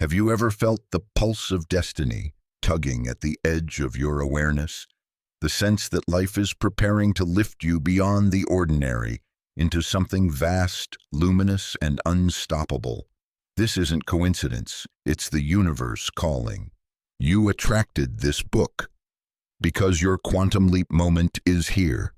Have you ever felt the pulse of destiny tugging at the edge of your awareness? The sense that life is preparing to lift you beyond the ordinary into something vast, luminous, and unstoppable. This isn't coincidence, it's the universe calling. You attracted this book because your quantum leap moment is here.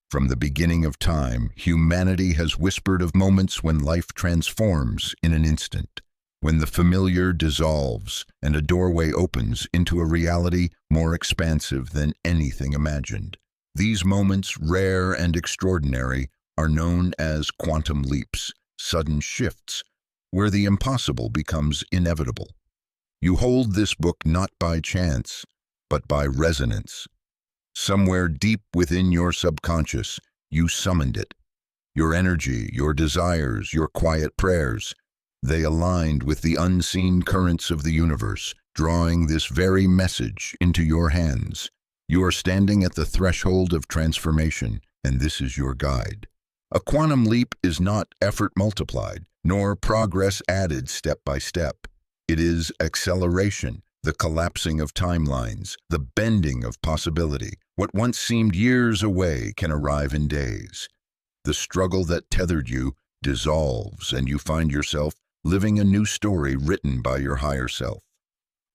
From the beginning of time, humanity has whispered of moments when life transforms in an instant, when the familiar dissolves and a doorway opens into a reality more expansive than anything imagined. These moments, rare and extraordinary, are known as quantum leaps, sudden shifts, where the impossible becomes inevitable. You hold this book not by chance, but by resonance. Somewhere deep within your subconscious, you summoned it. Your energy, your desires, your quiet prayers, they aligned with the unseen currents of the universe, drawing this very message into your hands. You are standing at the threshold of transformation, and this is your guide. A quantum leap is not effort multiplied, nor progress added step by step. It is acceleration, the collapsing of timelines, the bending of possibility. What once seemed years away can arrive in days. The struggle that tethered you dissolves, and you find yourself living a new story written by your higher self.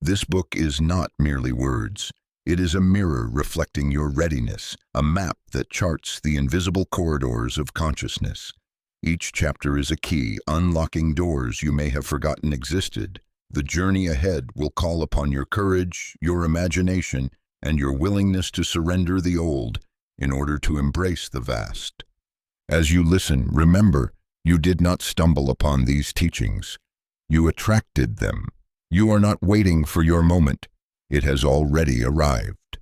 This book is not merely words. It is a mirror reflecting your readiness, a map that charts the invisible corridors of consciousness. Each chapter is a key, unlocking doors you may have forgotten existed. The journey ahead will call upon your courage, your imagination, and your willingness to surrender the old in order to embrace the vast. As you listen, remember, you did not stumble upon these teachings. You attracted them. You are not waiting for your moment. It has already arrived.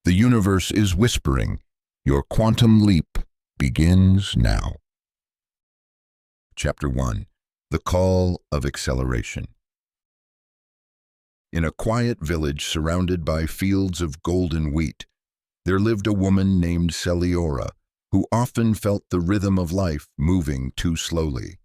The universe is whispering. Your quantum leap begins now. Chapter 1. The Call of Acceleration. In a quiet village surrounded by fields of golden wheat, there lived a woman named Celiora, who often felt the rhythm of life moving too slowly.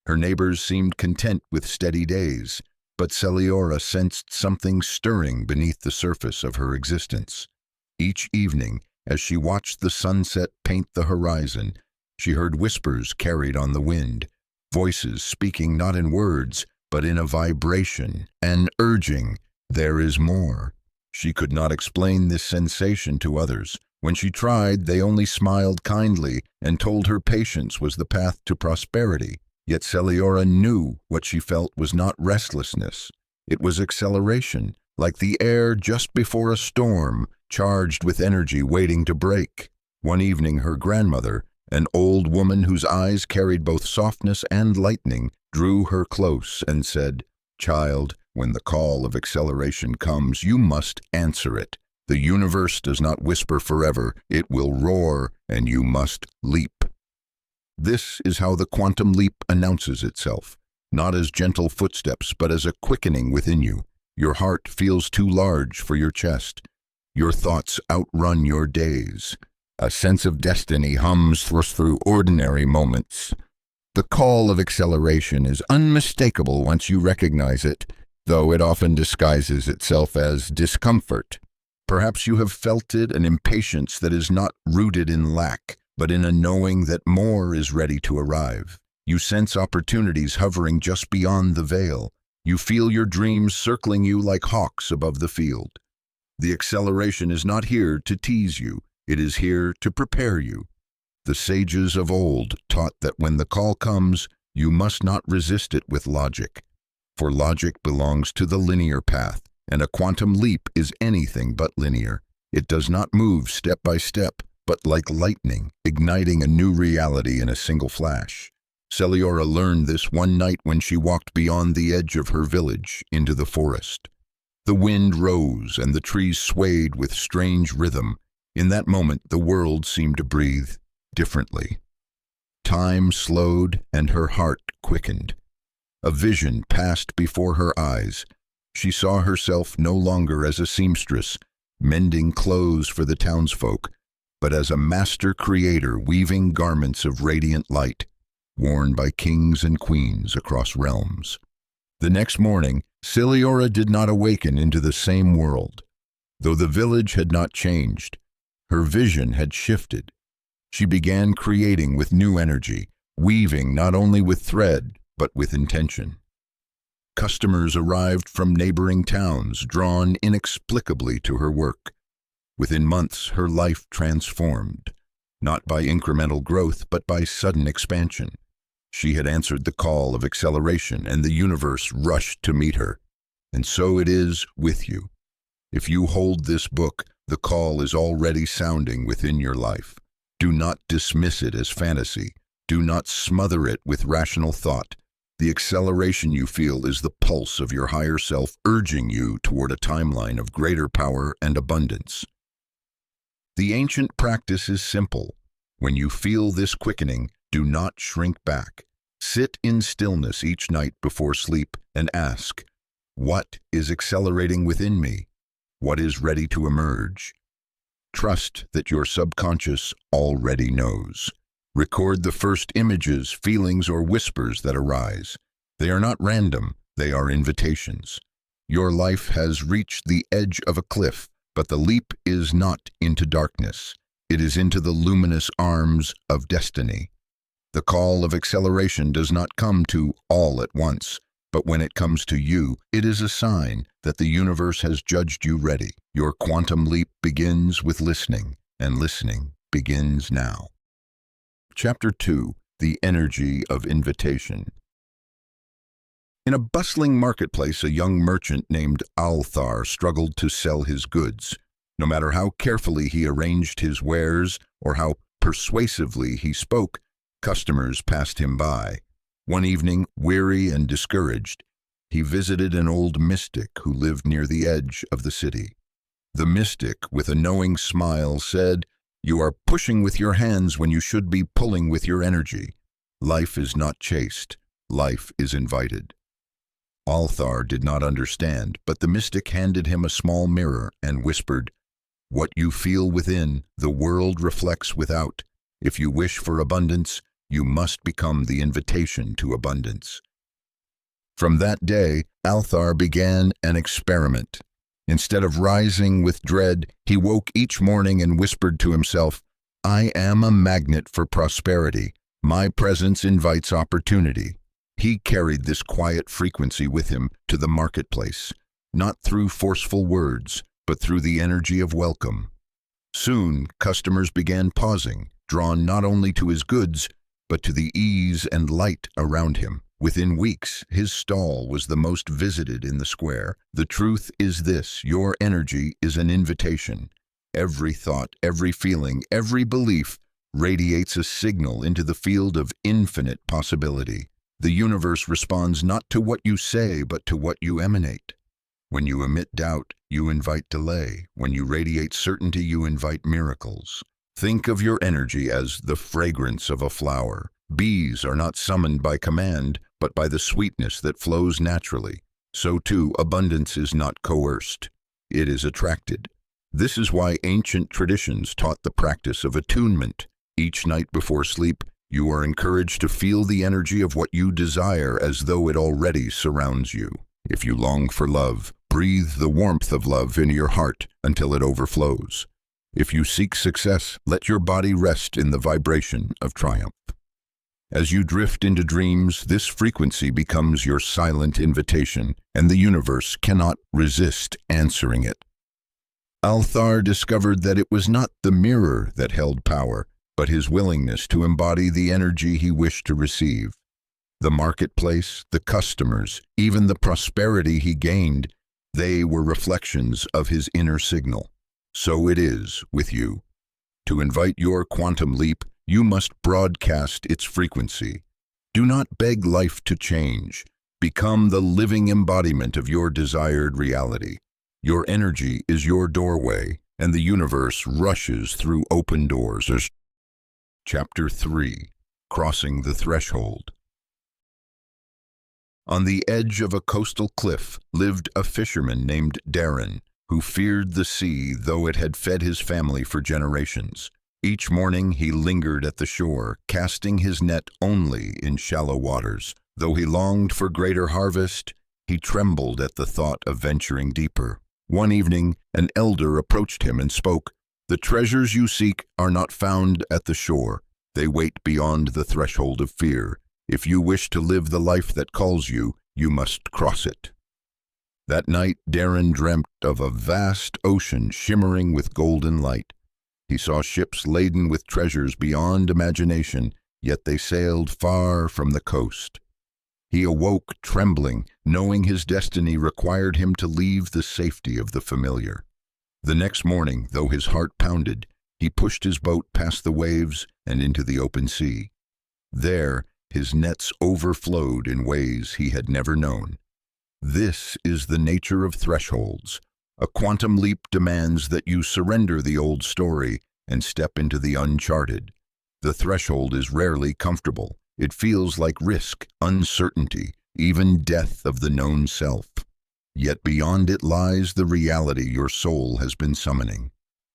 Her neighbors seemed content with steady days, but Celiora sensed something stirring beneath the surface of her existence. Each evening, as she watched the sunset paint the horizon, she heard whispers carried on the wind, voices speaking not in words, but in a vibration, an urging, "There is more." She could not explain this sensation to others. When she tried, they only smiled kindly and told her patience was the path to prosperity. Yet Celiora knew what she felt was not restlessness. It was acceleration, like the air just before a storm, charged with energy waiting to break. One evening, her grandmother, an old woman whose eyes carried both softness and lightning, drew her close and said, "Child, when the call of acceleration comes, you must answer it. The universe does not whisper forever. It will roar, and you must leap." This is how the quantum leap announces itself, not as gentle footsteps, but as a quickening within you. Your heart feels too large for your chest. Your thoughts outrun your days. A sense of destiny hums through ordinary moments. The call of acceleration is unmistakable once you recognize it, though it often disguises itself as discomfort. Perhaps you have felt it, an impatience that is not rooted in lack, but in a knowing that more is ready to arrive. You sense opportunities hovering just beyond the veil. You feel your dreams circling you like hawks above the field. The acceleration is not here to tease you. It is here to prepare you. The sages of old taught that when the call comes, you must not resist it with logic. For logic belongs to the linear path, and a quantum leap is anything but linear. It does not move step by step, but like lightning, igniting a new reality in a single flash. Celiora learned this one night when she walked beyond the edge of her village into the forest. The wind rose and the trees swayed with strange rhythm. In that moment, the world seemed to breathe differently. Time slowed and her heart quickened. A vision passed before her eyes. She saw herself no longer as a seamstress, mending clothes for the townsfolk, but as a master creator weaving garments of radiant light, worn by kings and queens across realms. The next morning, Celiora did not awaken into the same world. Though the village had not changed, her vision had shifted. She began creating with new energy, weaving not only with thread, but with intention. Customers arrived from neighboring towns, drawn inexplicably to her work. Within months, her life transformed, not by incremental growth, but by sudden expansion. She had answered the call of acceleration, and the universe rushed to meet her. And so it is with you. If you hold this book, the call is already sounding within your life. Do not dismiss it as fantasy. Do not smother it with rational thought. The acceleration you feel is the pulse of your higher self urging you toward a timeline of greater power and abundance. The ancient practice is simple. When you feel this quickening, do not shrink back. Sit in stillness each night before sleep and ask, what is accelerating within me? What is ready to emerge? Trust that your subconscious already knows. Record the first images, feelings, or whispers that arise. They are not random, they are invitations. Your life has reached the edge of a cliff, but the leap is not into darkness. It is into the luminous arms of destiny. The call of acceleration does not come to all at once, but when it comes to you, it is a sign that the universe has judged you ready. Your quantum leap begins with listening, and listening begins now. Chapter 2. The Energy of Invitation. In a bustling marketplace, a young merchant named Althar struggled to sell his goods. No matter how carefully he arranged his wares or how persuasively he spoke, customers passed him by. One evening, weary and discouraged, he visited an old mystic who lived near the edge of the city. The mystic, with a knowing smile, said, "You are pushing with your hands when you should be pulling with your energy. Life is not chased, life is invited." Althar did not understand, but the mystic handed him a small mirror and whispered, "What you feel within, the world reflects without. If you wish for abundance, you must become the invitation to abundance." From that day, Althar began an experiment. Instead of rising with dread, he woke each morning and whispered to himself, "I am a magnet for prosperity. My presence invites opportunity." He carried this quiet frequency with him to the marketplace, not through forceful words, but through the energy of welcome. Soon, customers began pausing, drawn not only to his goods, but to the ease and light around him. Within weeks, his stall was the most visited in the square. The truth is this: your energy is an invitation. Every thought, every feeling, every belief radiates a signal into the field of infinite possibility. The universe responds not to what you say, but to what you emanate. When you emit doubt, you invite delay. When you radiate certainty, you invite miracles. Think of your energy as the fragrance of a flower. Bees are not summoned by command, but by the sweetness that flows naturally. So too, abundance is not coerced. It is attracted. This is why ancient traditions taught the practice of attunement. Each night before sleep, you are encouraged to feel the energy of what you desire as though it already surrounds you. If you long for love, breathe the warmth of love into your heart until it overflows. If you seek success, let your body rest in the vibration of triumph. As you drift into dreams, this frequency becomes your silent invitation, and the universe cannot resist answering it. Althar discovered that it was not the mirror that held power, but his willingness to embody the energy he wished to receive. The marketplace, the customers, even the prosperity he gained, they were reflections of his inner signal. So it is with you. To invite your quantum leap, you must broadcast its frequency. Do not beg life to change. Become the living embodiment of your desired reality. Your energy is your doorway, and the universe rushes through open doors. Chapter 3. Crossing the Threshold. On the edge of a coastal cliff lived a fisherman named Darren, who feared the sea, though it had fed his family for generations. Each morning he lingered at the shore, casting his net only in shallow waters. Though he longed for greater harvest, He trembled at the thought of venturing deeper. One evening, an elder approached him and spoke, "The treasures you seek are not found at the shore. They wait beyond the threshold of fear. If you wish to live the life that calls you, you must cross it." That night, Darren dreamt of a vast ocean shimmering with golden light. He saw ships laden with treasures beyond imagination, yet they sailed far from the coast. He awoke trembling, knowing his destiny required him to leave the safety of the familiar. The next morning, though his heart pounded, he pushed his boat past the waves and into the open sea. There, his nets overflowed in ways he had never known. This is the nature of thresholds. A quantum leap demands that you surrender the old story and step into the uncharted. The threshold is rarely comfortable. It feels like risk, uncertainty, even death of the known self. Yet beyond it lies the reality your soul has been summoning.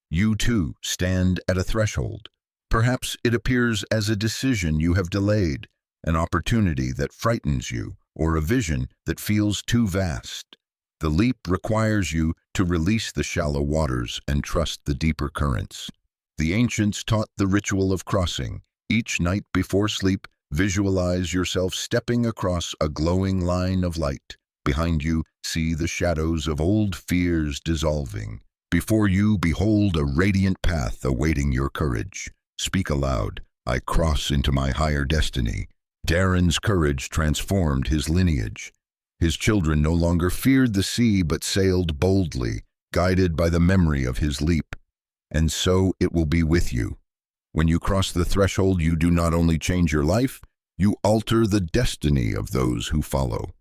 You too stand at a threshold. Perhaps it appears as a decision you have delayed, an opportunity that frightens you, or a vision that feels too vast. The leap requires you to release the shallow waters and trust the deeper currents. The ancients taught the ritual of crossing. Each night before sleep, visualize yourself stepping across a glowing line of light. Behind you, see the shadows of old fears dissolving. Before you, behold a radiant path awaiting your courage. Speak aloud, "I cross into my higher destiny." Darren's courage transformed his lineage. His children no longer feared the sea but sailed boldly, guided by the memory of his leap. And so it will be with you. When you cross the threshold, you do not only change your life, you alter the destiny of those who follow.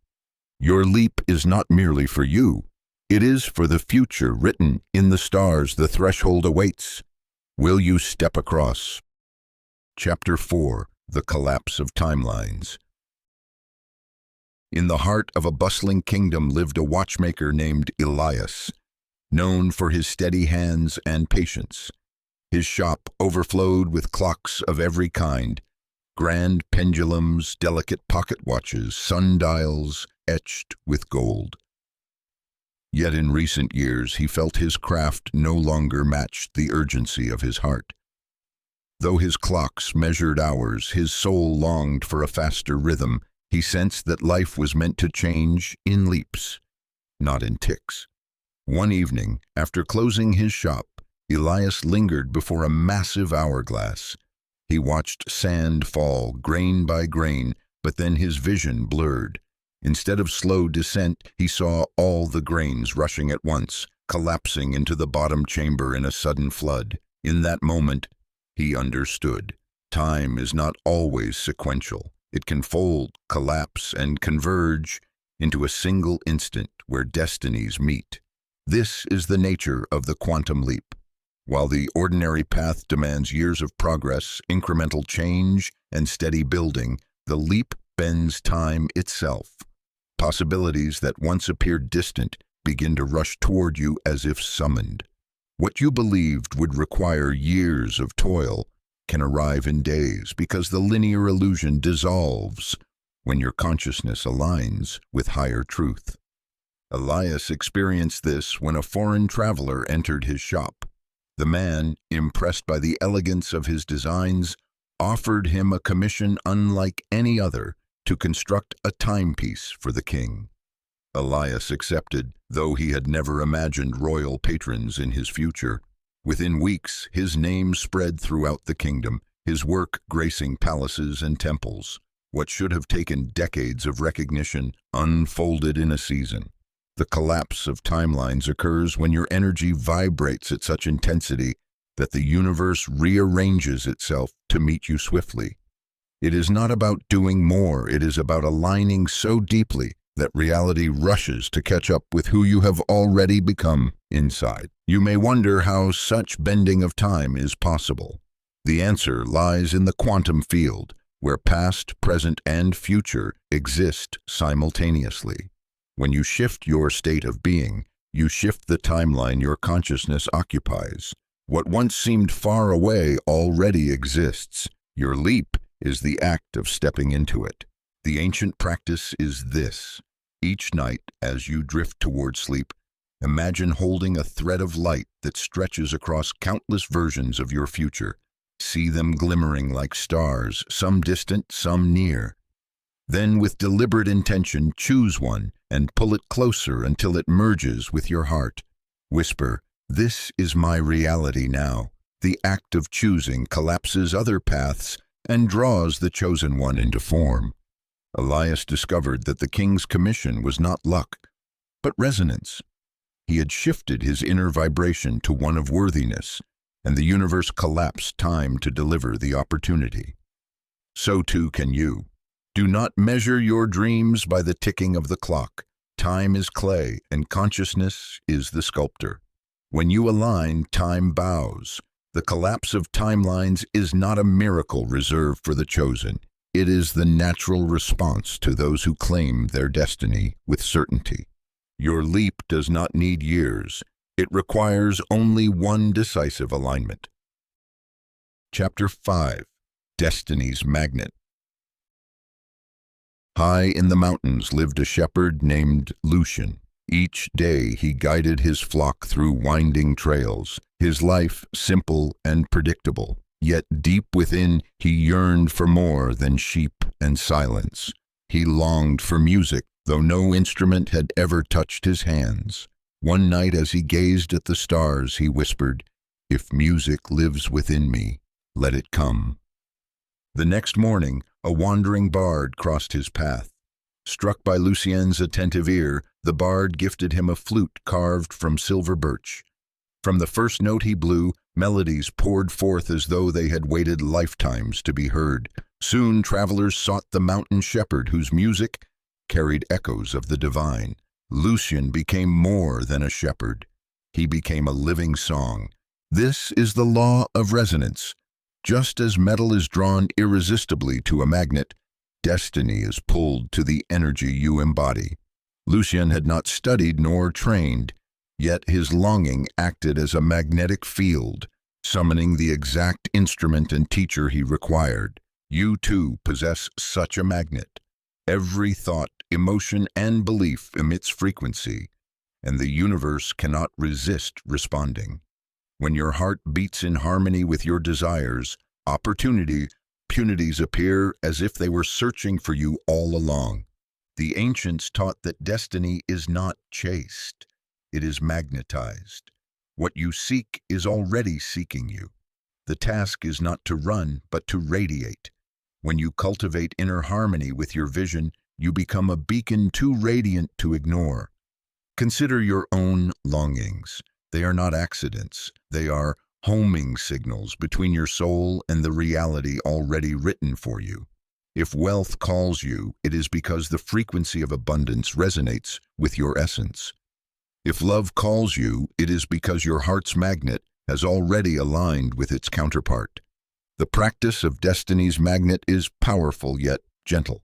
Your leap is not merely for you. It is for the future written in the stars. The threshold awaits. Will you step across? Chapter 4. The Collapse of Timelines. In the heart of a bustling kingdom lived a watchmaker named Elias, known for his steady hands and patience. His shop overflowed with clocks of every kind, grand pendulums, delicate pocket watches, sundials etched with gold. Yet in recent years he felt his craft no longer matched the urgency of his heart. Though his clocks measured hours, his soul longed for a faster rhythm. He sensed that life was meant to change in leaps, not in ticks. One evening, after closing his shop, Elias lingered before a massive hourglass. He watched sand fall grain by grain, but then his vision blurred. Instead of slow descent, he saw all the grains rushing at once, collapsing into the bottom chamber in a sudden flood. In that moment, he understood. Time is not always sequential. It can fold, collapse, and converge into a single instant where destinies meet. This is the nature of the quantum leap. While the ordinary path demands years of progress, incremental change, and steady building, the leap bends time itself. Possibilities that once appeared distant begin to rush toward you as if summoned. What you believed would require years of toil can arrive in days because the linear illusion dissolves when your consciousness aligns with higher truth. Elias experienced this when a foreign traveler entered his shop. The man, impressed by the elegance of his designs, offered him a commission unlike any other to construct a timepiece for the king. Elias accepted, though he had never imagined royal patrons in his future. Within weeks, his name spread throughout the kingdom, his work gracing palaces and temples. What should have taken decades of recognition unfolded in a season. The collapse of timelines occurs when your energy vibrates at such intensity that the universe rearranges itself to meet you swiftly. It is not about doing more, it is about aligning so deeply that reality rushes to catch up with who you have already become inside. You may wonder how such bending of time is possible. The answer lies in the quantum field, where past, present, and future exist simultaneously. When you shift your state of being, you shift the timeline your consciousness occupies. What once seemed far away already exists. Your leap is the act of stepping into it. The ancient practice is this. Each night, as you drift toward sleep, imagine holding a thread of light that stretches across countless versions of your future. See them glimmering like stars, some distant, some near. Then, with deliberate intention, choose one and pull it closer until it merges with your heart. Whisper, "This is my reality now." The act of choosing collapses other paths and draws the chosen one into form. Elias discovered that the king's commission was not luck, but resonance. He had shifted his inner vibration to one of worthiness, and the universe collapsed time to deliver the opportunity. So too can you. Do not measure your dreams by the ticking of the clock. Time is clay, and consciousness is the sculptor. When you align, time bows. The collapse of timelines is not a miracle reserved for the chosen. It is the natural response to those who claim their destiny with certainty. Your leap does not need years. It requires only one decisive alignment. Chapter 5. Destiny's Magnet. High in the mountains lived a shepherd named Lucian. Each day he guided his flock through winding trails, his life simple and predictable. Yet deep within he yearned for more than sheep and silence. He longed for music, though no instrument had ever touched his hands. One night as he gazed at the stars, he whispered, "If music lives within me, let it come." The next morning, a wandering bard crossed his path. Struck by Lucien's attentive ear, the bard gifted him a flute carved from silver birch. From the first note he blew, melodies poured forth as though they had waited lifetimes to be heard. Soon travelers sought the mountain shepherd whose music carried echoes of the divine. Lucian became more than a shepherd. He became a living song. This is the law of resonance. Just as metal is drawn irresistibly to a magnet, destiny is pulled to the energy you embody. Lucian had not studied nor trained, yet his longing acted as a magnetic field, summoning the exact instrument and teacher he required. You too possess such a magnet. Every thought, emotion, and belief emits frequency, and the universe cannot resist responding. When your heart beats in harmony with your desires, opportunities appear as if they were searching for you all along. The ancients taught that destiny is not chased, it is magnetized. What you seek is already seeking you. The task is not to run, but to radiate. When you cultivate inner harmony with your vision, you become a beacon too radiant to ignore. Consider your own longings. They are not accidents. They are homing signals between your soul and the reality already written for you. If wealth calls you, it is because the frequency of abundance resonates with your essence. If love calls you, it is because your heart's magnet has already aligned with its counterpart. The practice of destiny's magnet is powerful yet gentle.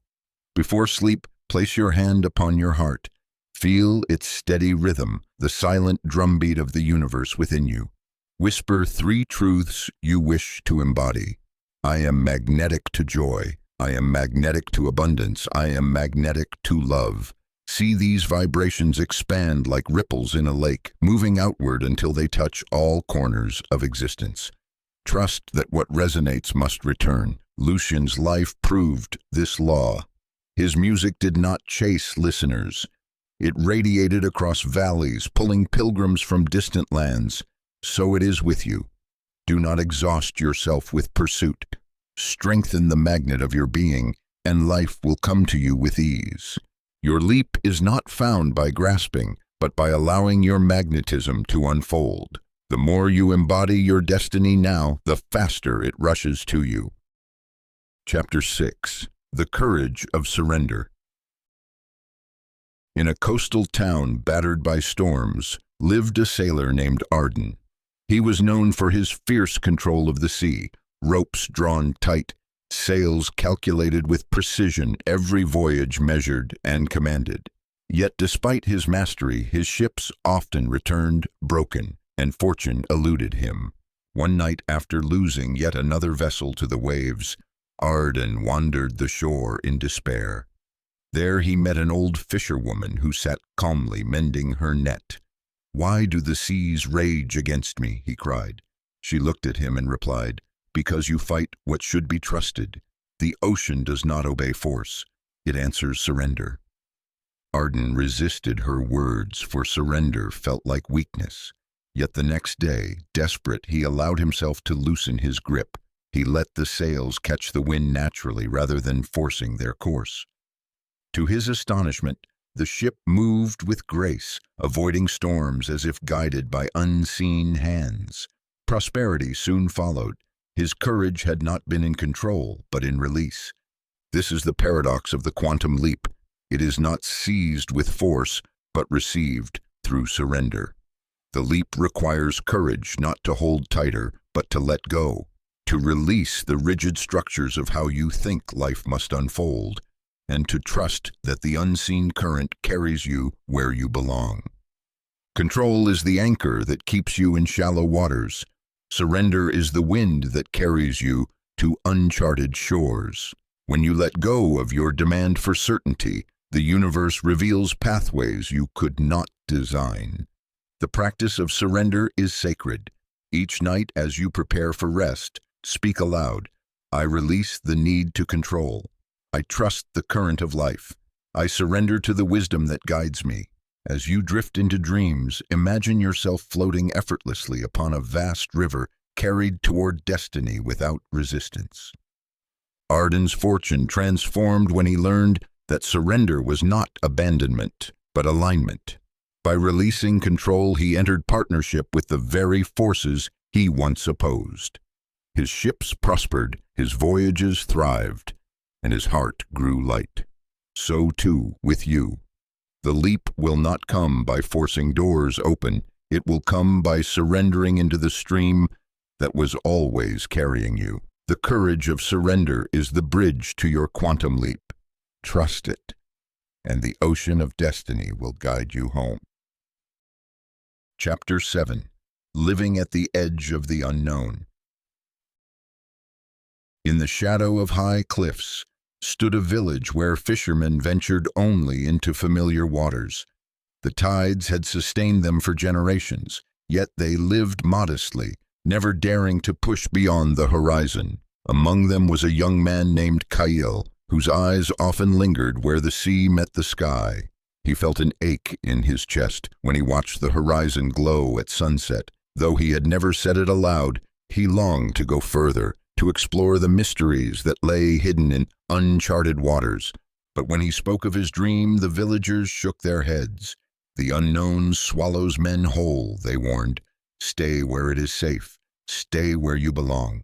Before sleep, place your hand upon your heart. Feel its steady rhythm, the silent drumbeat of the universe within you. Whisper 3 truths you wish to embody. I am magnetic to joy. I am magnetic to abundance. I am magnetic to love. See these vibrations expand like ripples in a lake, moving outward until they touch all corners of existence. Trust that what resonates must return. Lucian's life proved this law. His music did not chase listeners. It radiated across valleys, pulling pilgrims from distant lands. So it is with you. Do not exhaust yourself with pursuit. Strengthen the magnet of your being, and life will come to you with ease. Your leap is not found by grasping, but by allowing your magnetism to unfold. The more you embody your destiny now, the faster it rushes to you. Chapter 6. The Courage of Surrender. In a coastal town battered by storms, lived a sailor named Arden. He was known for his fierce control of the sea, ropes drawn tight, sails calculated with precision, every voyage measured and commanded. Yet despite his mastery, his ships often returned broken, and fortune eluded him. One night after losing yet another vessel to the waves, Arden wandered the shore in despair. There he met an old fisherwoman who sat calmly mending her net. "Why do the seas rage against me?" he cried. She looked at him and replied, "Because you fight what should be trusted. The ocean does not obey force. It answers surrender." Arden resisted her words, for surrender felt like weakness. Yet the next day, desperate, he allowed himself to loosen his grip. He let the sails catch the wind naturally rather than forcing their course. To his astonishment, the ship moved with grace, avoiding storms as if guided by unseen hands. Prosperity soon followed. His courage had not been in control, but in release. This is the paradox of the quantum leap. It is not seized with force, but received through surrender. The leap requires courage not to hold tighter, but to let go, to release the rigid structures of how you think life must unfold, and to trust that the unseen current carries you where you belong. Control is the anchor that keeps you in shallow waters. Surrender is the wind that carries you to uncharted shores. When you let go of your demand for certainty, the universe reveals pathways you could not design. The practice of surrender is sacred. Each night as you prepare for rest, speak aloud, "I release the need to control. I trust the current of life. I surrender to the wisdom that guides me." As you drift into dreams, imagine yourself floating effortlessly upon a vast river, carried toward destiny without resistance. Arden's fortune transformed when he learned that surrender was not abandonment, but alignment. By releasing control, he entered partnership with the very forces he once opposed. His ships prospered, his voyages thrived, and his heart grew light. So too with you. The leap will not come by forcing doors open. It will come by surrendering into the stream that was always carrying you. The courage of surrender is the bridge to your quantum leap. Trust it, and the ocean of destiny will guide you home. Chapter 7. Living at the Edge of the Unknown. In the shadow of high cliffs stood a village where fishermen ventured only into familiar waters. The tides had sustained them for generations, yet they lived modestly, never daring to push beyond the horizon. Among them was a young man named Kyle, whose eyes often lingered where the sea met the sky. He felt an ache in his chest when he watched the horizon glow at sunset. Though he had never said it aloud, he longed to go further, to explore the mysteries that lay hidden in uncharted waters. But when he spoke of his dream, the villagers shook their heads. "The unknown swallows men whole," they warned. "Stay where it is safe. Stay where you belong."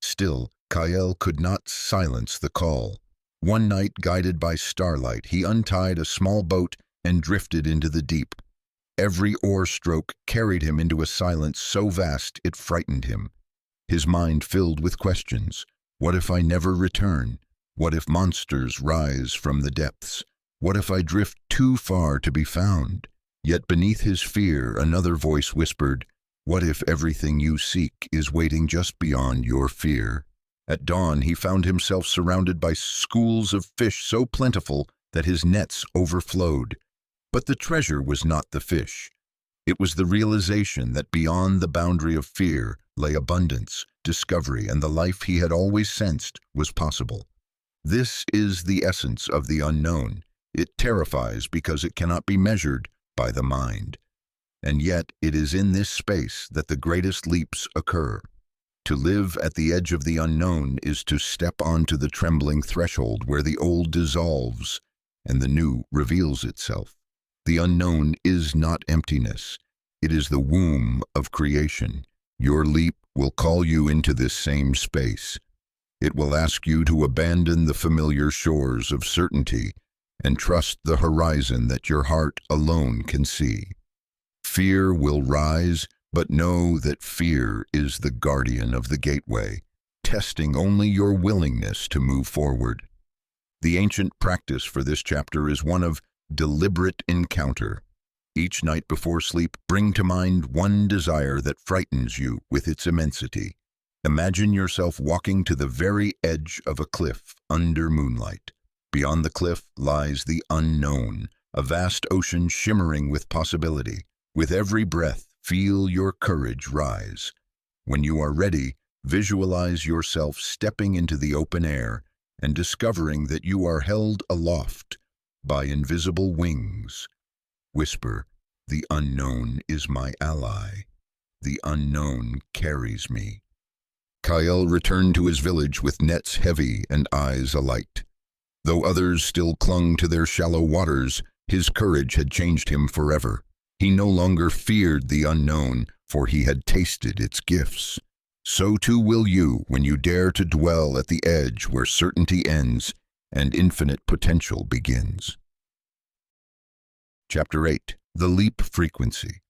Still, Kyle could not silence the call. One night, guided by starlight, he untied a small boat and drifted into the deep. Every oar stroke carried him into a silence so vast it frightened him. His mind filled with questions. What if I never return? What if monsters rise from the depths? What if I drift too far to be found? Yet beneath his fear, another voice whispered, "What if everything you seek is waiting just beyond your fear?" At dawn, he found himself surrounded by schools of fish so plentiful that his nets overflowed. But the treasure was not the fish. It was the realization that beyond the boundary of fear lay abundance, discovery, and the life he had always sensed was possible. This is the essence of the unknown. It terrifies because it cannot be measured by the mind. And yet it is in this space that the greatest leaps occur. To live at the edge of the unknown is to step onto the trembling threshold where the old dissolves and the new reveals itself. The unknown is not emptiness. It is the womb of creation. Your leap will call you into this same space. It will ask you to abandon the familiar shores of certainty and trust the horizon that your heart alone can see. Fear will rise, but know that fear is the guardian of the gateway, testing only your willingness to move forward. The ancient practice for this chapter is one of deliberate encounter. Each night before sleep, bring to mind one desire that frightens you with its immensity. Imagine yourself walking to the very edge of a cliff under moonlight. Beyond the cliff lies the unknown, a vast ocean shimmering with possibility. With every breath, feel your courage rise. When you are ready, visualize yourself stepping into the open air and discovering that you are held aloft by invisible wings. Whisper, "The unknown is my ally. The unknown carries me." Kyle returned to his village with nets heavy and eyes alight. Though others still clung to their shallow waters, his courage had changed him forever. He no longer feared the unknown, for he had tasted its gifts. So too will you when you dare to dwell at the edge where certainty ends and infinite potential begins. Chapter 8. The Leap Frequency.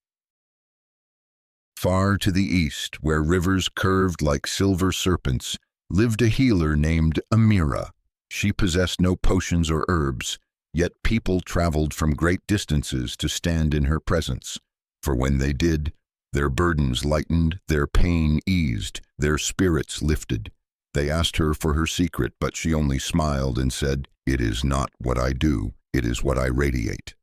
Far to the east, where rivers curved like silver serpents, lived a healer named Amira. She possessed no potions or herbs, yet people traveled from great distances to stand in her presence. For when they did, their burdens lightened, their pain eased, their spirits lifted. They asked her for her secret, but she only smiled and said, "It is not what I do, it is what I radiate."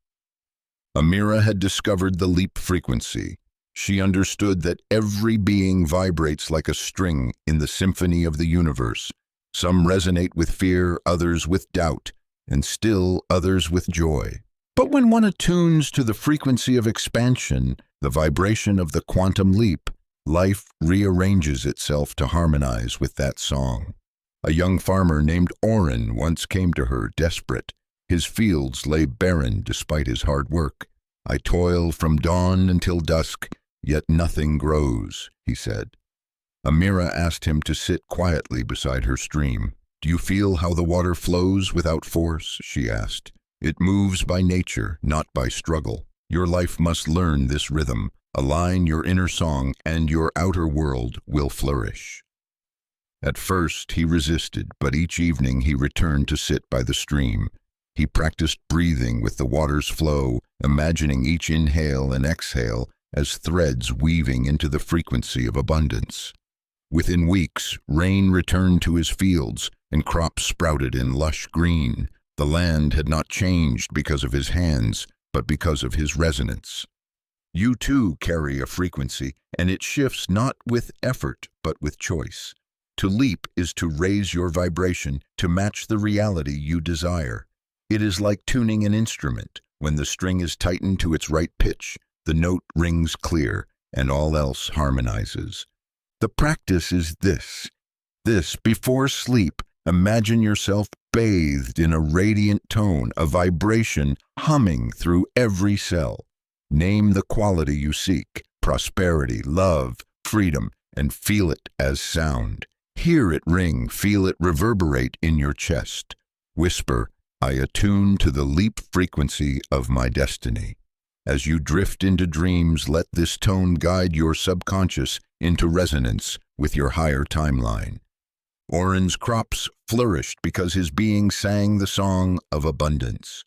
Amira had discovered the leap frequency. She understood that every being vibrates like a string in the symphony of the universe. Some resonate with fear, others with doubt, and still others with joy. But when one attunes to the frequency of expansion, the vibration of the quantum leap, life rearranges itself to harmonize with that song. A young farmer named Oren once came to her desperate. His fields lay barren despite his hard work. "I toil from dawn until dusk, yet nothing grows," he said. Amira asked him to sit quietly beside her stream. "Do you feel how the water flows without force?" she asked. "It moves by nature, not by struggle. Your life must learn this rhythm. Align your inner song, and your outer world will flourish." At first he resisted, but each evening he returned to sit by the stream. He practiced breathing with the water's flow, imagining each inhale and exhale as threads weaving into the frequency of abundance. Within weeks, rain returned to his fields, and crops sprouted in lush green. The land had not changed because of his hands, but because of his resonance. You too carry a frequency, and it shifts not with effort, but with choice. To leap is to raise your vibration to match the reality you desire. It is like tuning an instrument. When the string is tightened to its right pitch, the note rings clear, and all else harmonizes. The practice is this. Before sleep, imagine yourself bathed in a radiant tone, a vibration humming through every cell. Name the quality you seek, prosperity, love, freedom, and feel it as sound. Hear it ring, feel it reverberate in your chest. Whisper, "I attune to the leap frequency of my destiny." As you drift into dreams, let this tone guide your subconscious into resonance with your higher timeline. Oren's crops flourished because his being sang the song of abundance.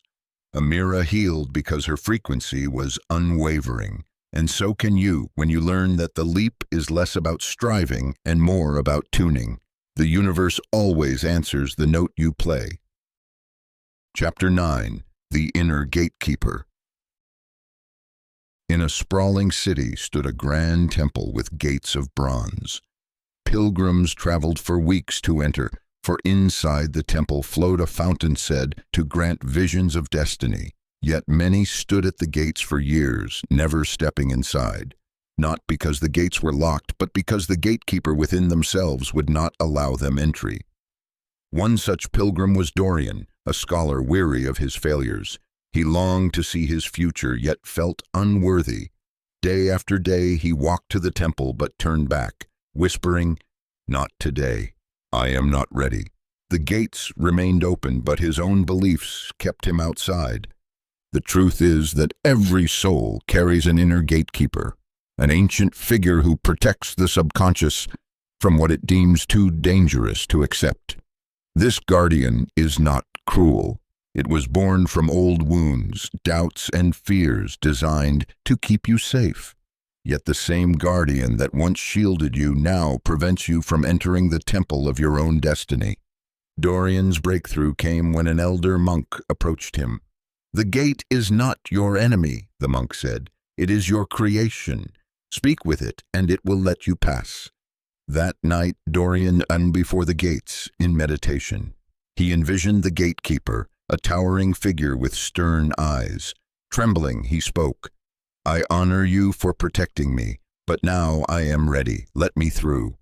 Amira healed because her frequency was unwavering. And so can you when you learn that the leap is less about striving and more about tuning. The universe always answers the note you play. Chapter 9. The Inner Gatekeeper. In a sprawling city stood a grand temple with gates of bronze. Pilgrims traveled for weeks to enter, for inside the temple flowed a fountain said to grant visions of destiny. Yet many stood at the gates for years, never stepping inside. Not because the gates were locked, but because the gatekeeper within themselves would not allow them entry. One such pilgrim was Dorian, a scholar weary of his failures. He longed to see his future, yet felt unworthy. Day after day he walked to the temple but turned back, whispering, "Not today. I am not ready." The gates remained open, but his own beliefs kept him outside. The truth is that every soul carries an inner gatekeeper, an ancient figure who protects the subconscious from what it deems too dangerous to accept. This guardian is not cruel. It was born from old wounds, doubts, and fears designed to keep you safe. Yet the same guardian that once shielded you now prevents you from entering the temple of your own destiny. Dorian's breakthrough came when an elder monk approached him. "The gate is not your enemy," the monk said. "It is your creation. Speak with it, and it will let you pass." That night, Dorian stood before the gates in meditation. He envisioned the gatekeeper, a towering figure with stern eyes. Trembling, he spoke, "I honor you for protecting me, but now I am ready. Let me through."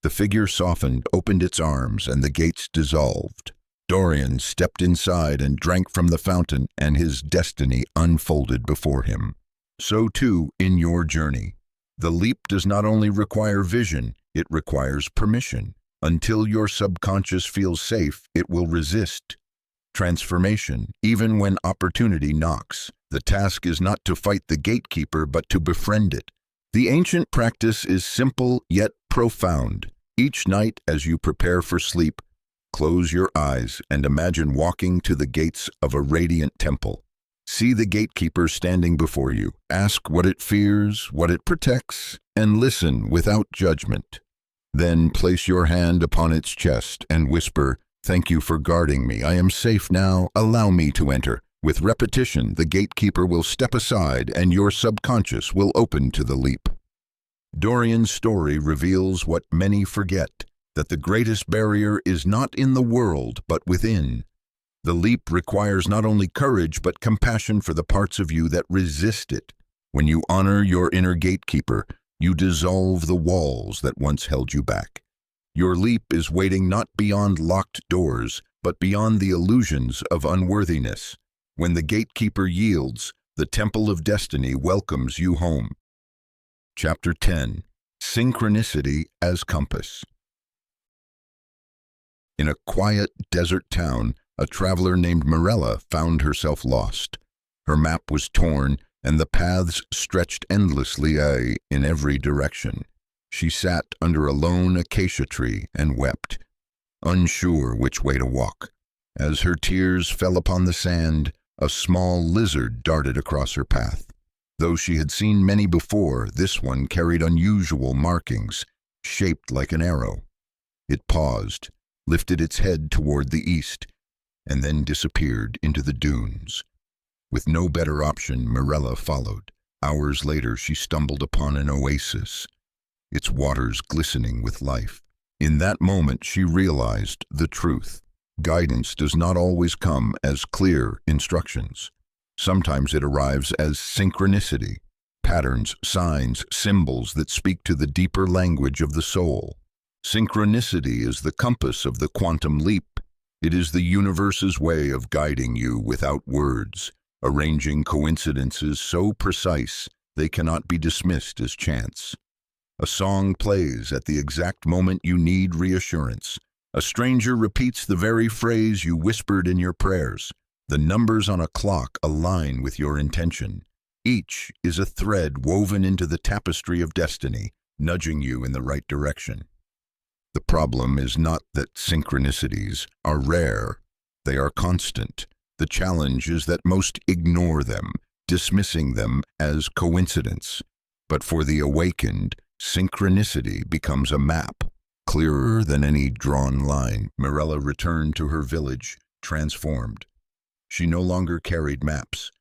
The figure softened, opened its arms, and the gates dissolved. Dorian stepped inside and drank from the fountain, and his destiny unfolded before him. So too in your journey. The leap does not only require vision, it requires permission. Until your subconscious feels safe, it will resist transformation, even when opportunity knocks. The task is not to fight the gatekeeper, but to befriend it. The ancient practice is simple yet profound. Each night as you prepare for sleep, close your eyes and imagine walking to the gates of a radiant temple. See the gatekeeper standing before you. Ask what it fears, what it protects, and listen without judgment. Then place your hand upon its chest and whisper, "Thank you for guarding me. I am safe now. Allow me to enter." With repetition, the gatekeeper will step aside and your subconscious will open to the leap. Dorian's story reveals what many forget, that the greatest barrier is not in the world, but within. The leap requires not only courage, but compassion for the parts of you that resist it. When you honor your inner gatekeeper, you dissolve the walls that once held you back. Your leap is waiting not beyond locked doors, but beyond the illusions of unworthiness. When the gatekeeper yields, the temple of destiny welcomes you home. Chapter 10. Synchronicity as Compass. In a quiet desert town, a traveler named Mirella found herself lost. Her map was torn, and the paths stretched endlessly in every direction. She sat under a lone acacia tree and wept, unsure which way to walk. As her tears fell upon the sand, a small lizard darted across her path. Though she had seen many before, this one carried unusual markings, shaped like an arrow. It paused, lifted its head toward the east, and then disappeared into the dunes. With no better option, Mirella followed. Hours later, she stumbled upon an oasis, its waters glistening with life. In that moment, she realized the truth. Guidance does not always come as clear instructions. Sometimes it arrives as synchronicity, patterns, signs, symbols that speak to the deeper language of the soul. Synchronicity is the compass of the quantum leap. It is the universe's way of guiding you without words, arranging coincidences so precise they cannot be dismissed as chance. A song plays at the exact moment you need reassurance. A stranger repeats the very phrase you whispered in your prayers. The numbers on a clock align with your intention. Each is a thread woven into the tapestry of destiny, nudging you in the right direction. The problem is not that synchronicities are rare. They are constant. The challenge is that most ignore them, dismissing them as coincidence. But for the awakened, synchronicity becomes a map, clearer than any drawn line. Mirella returned to her village, transformed. She no longer carried maps.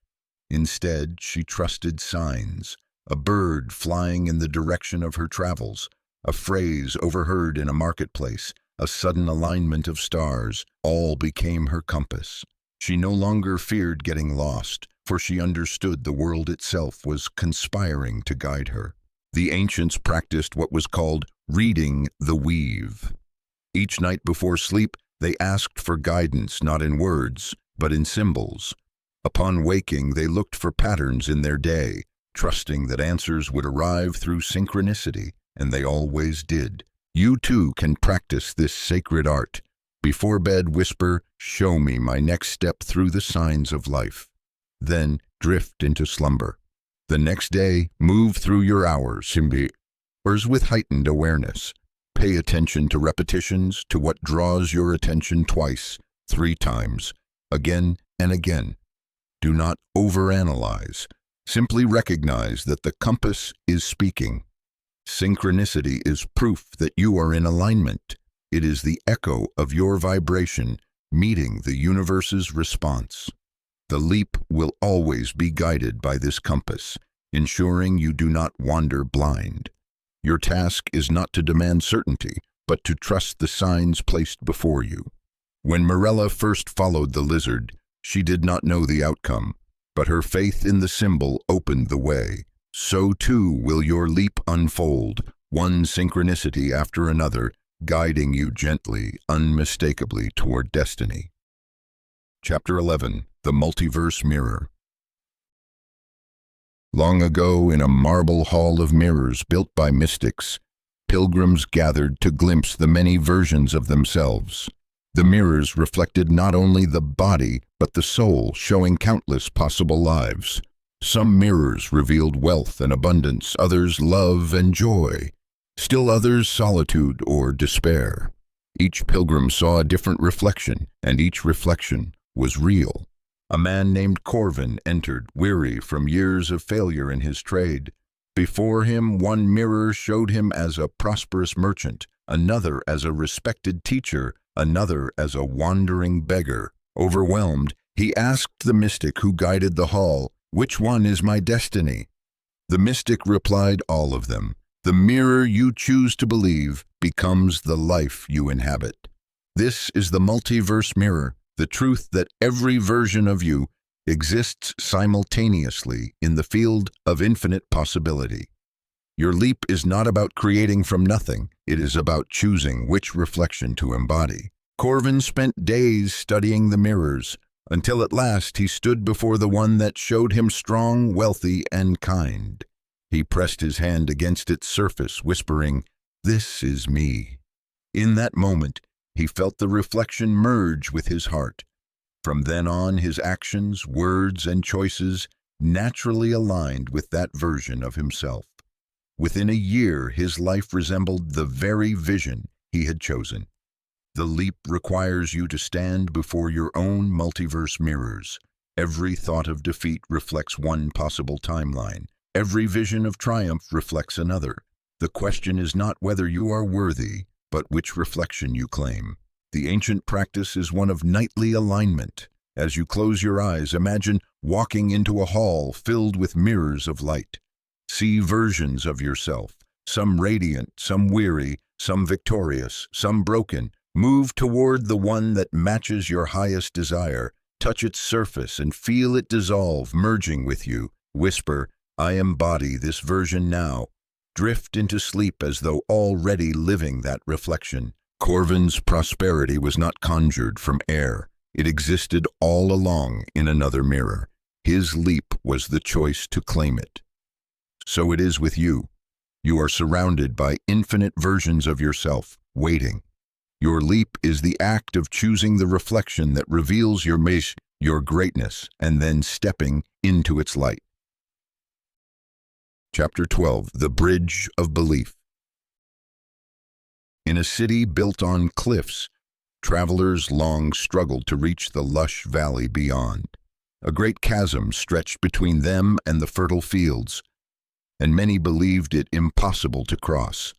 Instead, she trusted signs, a bird flying in the direction of her travels, a phrase overheard in a marketplace, a sudden alignment of stars, all became her compass. She no longer feared getting lost, for she understood the world itself was conspiring to guide her. The ancients practiced what was called reading the weave. Each night before sleep, they asked for guidance not in words, but in symbols. Upon waking, they looked for patterns in their day, trusting that answers would arrive through synchronicity, and they always did. You too can practice this sacred art. Before bed, whisper, "Show me my next step through the signs of life." Then drift into slumber. The next day, move through your hours with heightened awareness. Pay attention to repetitions, to what draws your attention twice, 3 times, again and again. Do not overanalyze. Simply recognize that the compass is speaking. Synchronicity is proof that you are in alignment. It is the echo of your vibration meeting the universe's response. The leap will always be guided by this compass, ensuring you do not wander blind. Your task is not to demand certainty, but to trust the signs placed before you. When Morella first followed the lizard, she did not know the outcome, but her faith in the symbol opened the way. So too will your leap unfold, one synchronicity after another, guiding you gently, unmistakably toward destiny. Chapter 11. The Multiverse Mirror. Long ago, in a marble hall of mirrors built by mystics, pilgrims gathered to glimpse the many versions of themselves. The mirrors reflected not only the body, but the soul, showing countless possible lives. Some mirrors revealed wealth and abundance, others love and joy. Still others solitude or despair. Each pilgrim saw a different reflection, and each reflection was real. A man named Corvin entered, weary from years of failure in his trade. Before him, one mirror showed him as a prosperous merchant, another as a respected teacher, another as a wandering beggar. Overwhelmed, he asked the mystic who guided the hall, "Which one is my destiny?" The mystic replied, "All of them. The mirror you choose to believe becomes the life you inhabit." This is the multiverse mirror, the truth that every version of you exists simultaneously in the field of infinite possibility. Your leap is not about creating from nothing, it is about choosing which reflection to embody. Corvin spent days studying the mirrors, until at last he stood before the one that showed him strong, wealthy, and kind. He pressed his hand against its surface, whispering, "This is me." In that moment, he felt the reflection merge with his heart. From then on, his actions, words, and choices naturally aligned with that version of himself. Within a year, his life resembled the very vision he had chosen. The leap requires you to stand before your own multiverse mirrors. Every thought of defeat reflects one possible timeline. Every vision of triumph reflects another. The question is not whether you are worthy, but which reflection you claim. The ancient practice is one of nightly alignment. As you close your eyes, imagine walking into a hall filled with mirrors of light. See versions of yourself, some radiant, some weary, some victorious, some broken. Move toward the one that matches your highest desire. Touch its surface and feel it dissolve, merging with you. Whisper, "I embody this version now." Drift into sleep as though already living that reflection. Corvin's prosperity was not conjured from air. It existed all along in another mirror. His leap was the choice to claim it. So it is with you. You are surrounded by infinite versions of yourself, waiting. Your leap is the act of choosing the reflection that reveals your greatness, and then stepping into its light. Chapter 12. The Bridge of Belief. In a city built on cliffs, travelers long struggled to reach the lush valley beyond. A great chasm stretched between them and the fertile fields, and many believed it impossible to cross.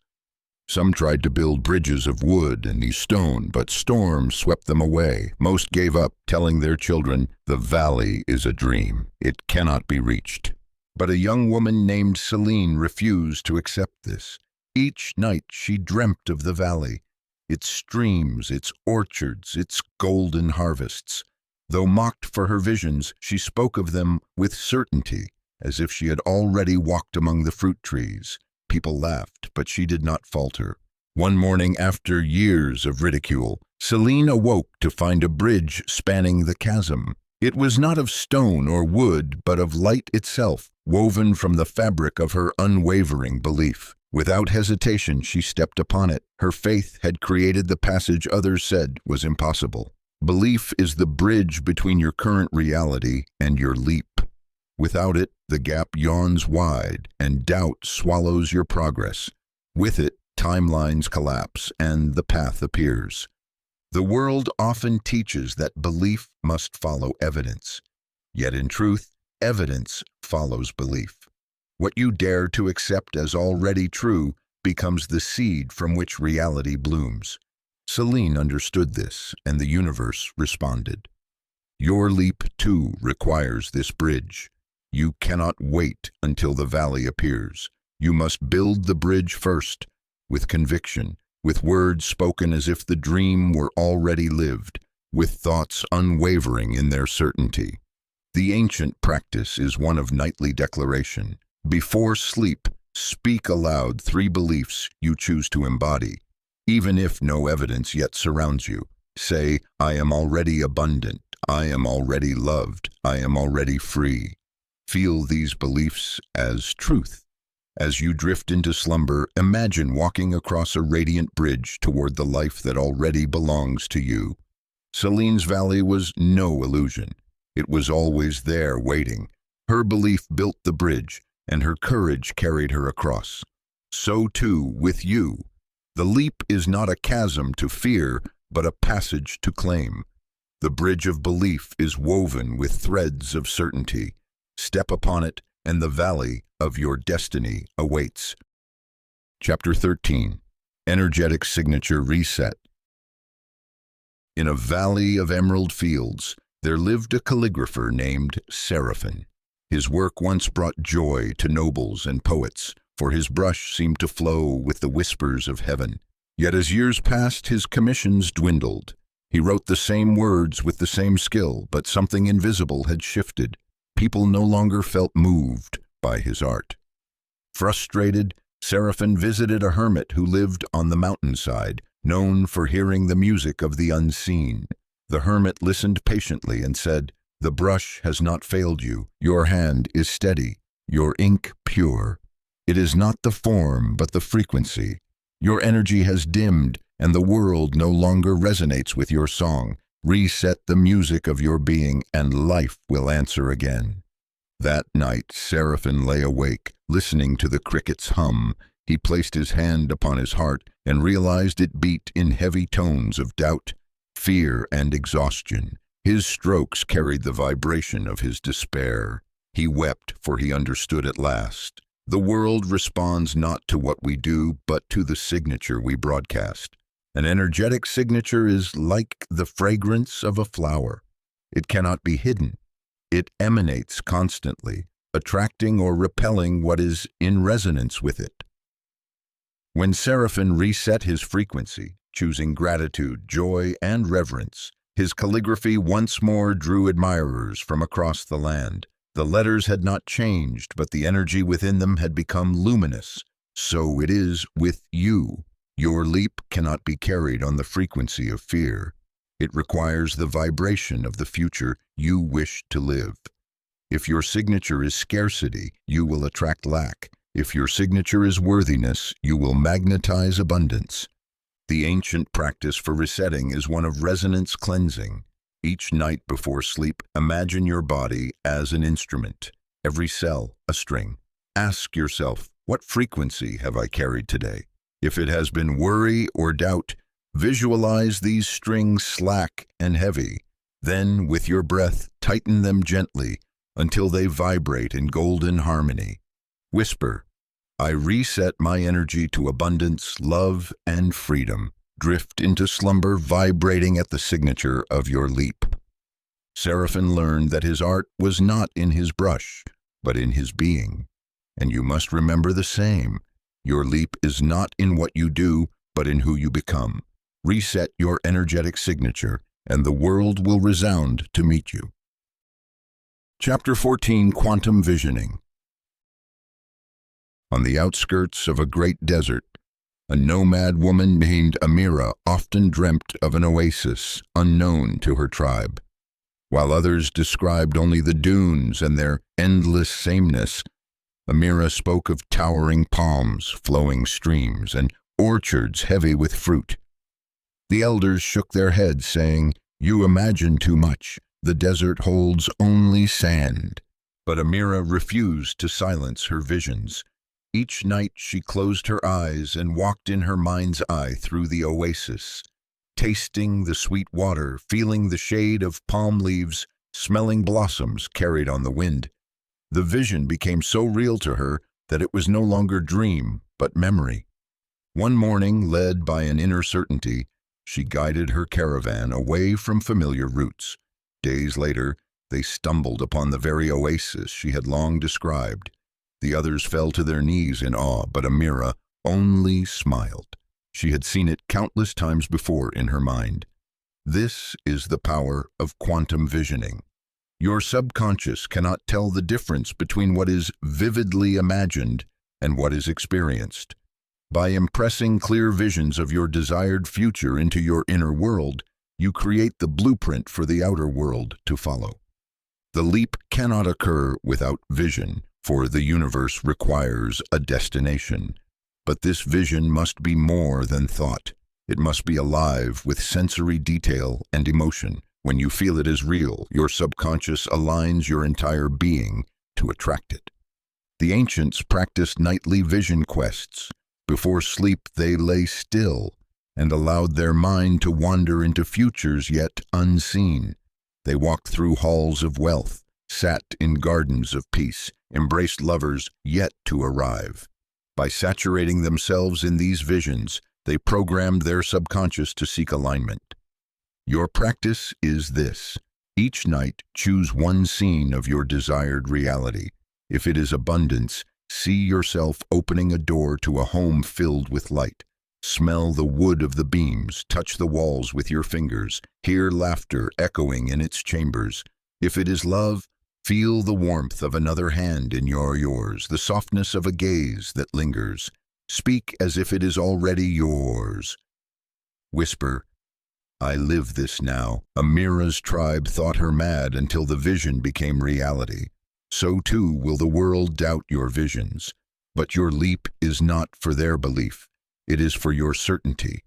Some tried to build bridges of wood and stone, but storms swept them away. Most gave up, telling their children, "The valley is a dream. It cannot be reached." But a young woman named Celine refused to accept this. Each night she dreamt of the valley, its streams, its orchards, its golden harvests. Though mocked for her visions, she spoke of them with certainty, as if she had already walked among the fruit trees. People laughed, but she did not falter. One morning, after years of ridicule, Celine awoke to find a bridge spanning the chasm. It was not of stone or wood, but of light itself, woven from the fabric of her unwavering belief. Without hesitation, she stepped upon it. Her faith had created the passage others said was impossible. Belief is the bridge between your current reality and your leap. Without it, the gap yawns wide, and doubt swallows your progress. With it, timelines collapse, and the path appears. The world often teaches that belief must follow evidence. Yet in truth, evidence follows belief. What you dare to accept as already true becomes the seed from which reality blooms. Celine understood this, and the universe responded. Your leap, too, requires this bridge. You cannot wait until the valley appears. You must build the bridge first, with conviction, with words spoken as if the dream were already lived, with thoughts unwavering in their certainty. The ancient practice is one of nightly declaration. Before sleep, speak aloud 3 beliefs you choose to embody. Even if no evidence yet surrounds you, say, I am already abundant, I am already loved, I am already free. Feel these beliefs as truth. As you drift into slumber, imagine walking across a radiant bridge toward the life that already belongs to you. Celine's valley was no illusion. It was always there waiting. Her belief built the bridge, and her courage carried her across. So too with you. The leap is not a chasm to fear, but a passage to claim. The bridge of belief is woven with threads of certainty. Step upon it, and the valley of your destiny awaits. Chapter 13. Energetic Signature Reset. In a valley of emerald fields, there lived a calligrapher named Seraphim. His work once brought joy to nobles and poets, for his brush seemed to flow with the whispers of heaven. Yet as years passed, his commissions dwindled. He wrote the same words with the same skill, but something invisible had shifted. People no longer felt moved by his art. Frustrated, Seraphim visited a hermit who lived on the mountainside, known for hearing the music of the unseen. The hermit listened patiently and said, The brush has not failed you. Your hand is steady, your ink pure. It is not the form, but the frequency. Your energy has dimmed, and the world no longer resonates with your song. Reset the music of your being, and life will answer again. That night, Seraphim lay awake, listening to the crickets hum. He placed his hand upon his heart and realized it beat in heavy tones of doubt, fear, and exhaustion. His strokes carried the vibration of his despair. He wept, for he understood at last. The world responds not to what we do, but to the signature we broadcast. An energetic signature is like the fragrance of a flower. It cannot be hidden. It emanates constantly, attracting or repelling what is in resonance with it. When Seraphim reset his frequency, choosing gratitude, joy, and reverence, his calligraphy once more drew admirers from across the land. The letters had not changed, but the energy within them had become luminous. So it is with you. Your leap cannot be carried on the frequency of fear. It requires the vibration of the future you wish to live. If your signature is scarcity, you will attract lack. If your signature is worthiness, you will magnetize abundance. The ancient practice for resetting is one of resonance cleansing. Each night before sleep, imagine your body as an instrument, every cell a string. Ask yourself, what frequency have I carried today? If it has been worry or doubt, visualize these strings slack and heavy. Then, with your breath, tighten them gently until they vibrate in golden harmony. Whisper, I reset my energy to abundance, love, and freedom. Drift into slumber, vibrating at the signature of your leap. Seraphim learned that his art was not in his brush, but in his being. And you must remember the same. Your leap is not in what you do, but in who you become. Reset your energetic signature, and the world will resound to meet you. Chapter 14. Quantum Visioning. On the outskirts of a great desert, a nomad woman named Amira often dreamt of an oasis unknown to her tribe. While others described only the dunes and their endless sameness, Amira spoke of towering palms, flowing streams, and orchards heavy with fruit. The elders shook their heads, saying, You imagine too much. The desert holds only sand. But Amira refused to silence her visions. Each night she closed her eyes and walked in her mind's eye through the oasis, tasting the sweet water, feeling the shade of palm leaves, smelling blossoms carried on the wind. The vision became so real to her that it was no longer dream, but memory. One morning, led by an inner certainty, she guided her caravan away from familiar routes. Days later, they stumbled upon the very oasis she had long described. The others fell to their knees in awe, but Amira only smiled. She had seen it countless times before in her mind. This is the power of quantum visioning. Your subconscious cannot tell the difference between what is vividly imagined and what is experienced. By impressing clear visions of your desired future into your inner world, you create the blueprint for the outer world to follow. The leap cannot occur without vision, for the universe requires a destination. But this vision must be more than thought. It must be alive with sensory detail and emotion. When you feel it as real, your subconscious aligns your entire being to attract it. The ancients practiced nightly vision quests. Before sleep, they lay still and allowed their mind to wander into futures yet unseen. They walked through halls of wealth, sat in gardens of peace, embraced lovers yet to arrive. By saturating themselves in these visions, they programmed their subconscious to seek alignment. Your practice is this. Each night, choose one scene of your desired reality. If it is abundance, see yourself opening a door to a home filled with light. Smell the wood of the beams, touch the walls with your fingers, hear laughter echoing in its chambers. If it is love, feel the warmth of another hand in yours, the softness of a gaze that lingers. Speak as if it is already yours. Whisper, "I live this now." Amira's tribe thought her mad until the vision became reality. So too will the world doubt your visions. But your leap is not for their belief. It is for your certainty.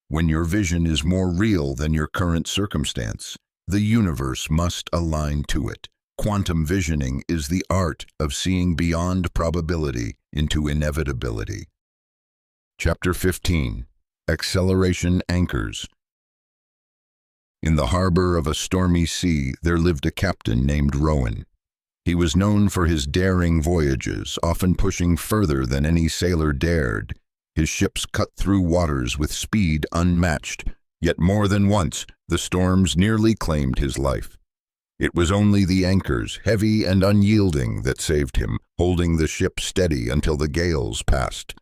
When your vision is more real than your current circumstance, the universe must align to it. Quantum visioning is the art of seeing beyond probability into inevitability. Chapter 15. Acceleration Anchors. In the harbor of a stormy sea, there lived a captain named Rowan. He was known for his daring voyages, often pushing further than any sailor dared. His ships cut through waters with speed unmatched, yet more than once the storms nearly claimed his life. It was only the anchors, heavy and unyielding, that saved him, holding the ship steady until the gales passed.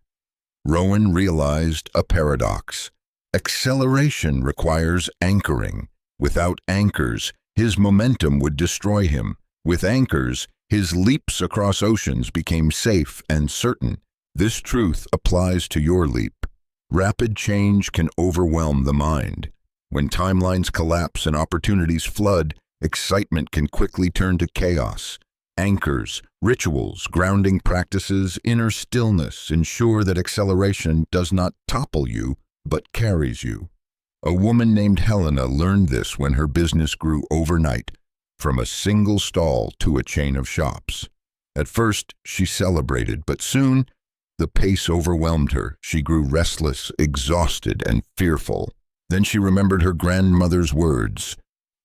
Rowan realized a paradox. Acceleration requires anchoring. Without anchors, his momentum would destroy him. With anchors, his leaps across oceans became safe and certain. This truth applies to your leap. Rapid change can overwhelm the mind. When timelines collapse and opportunities flood, excitement can quickly turn to chaos. Anchors, rituals, grounding practices, inner stillness ensure that acceleration does not topple you, but carries you. A woman named Helena learned this when her business grew overnight, from a single stall to a chain of shops. At first, she celebrated, but soon, the pace overwhelmed her. She grew restless, exhausted, and fearful. Then she remembered her grandmother's words,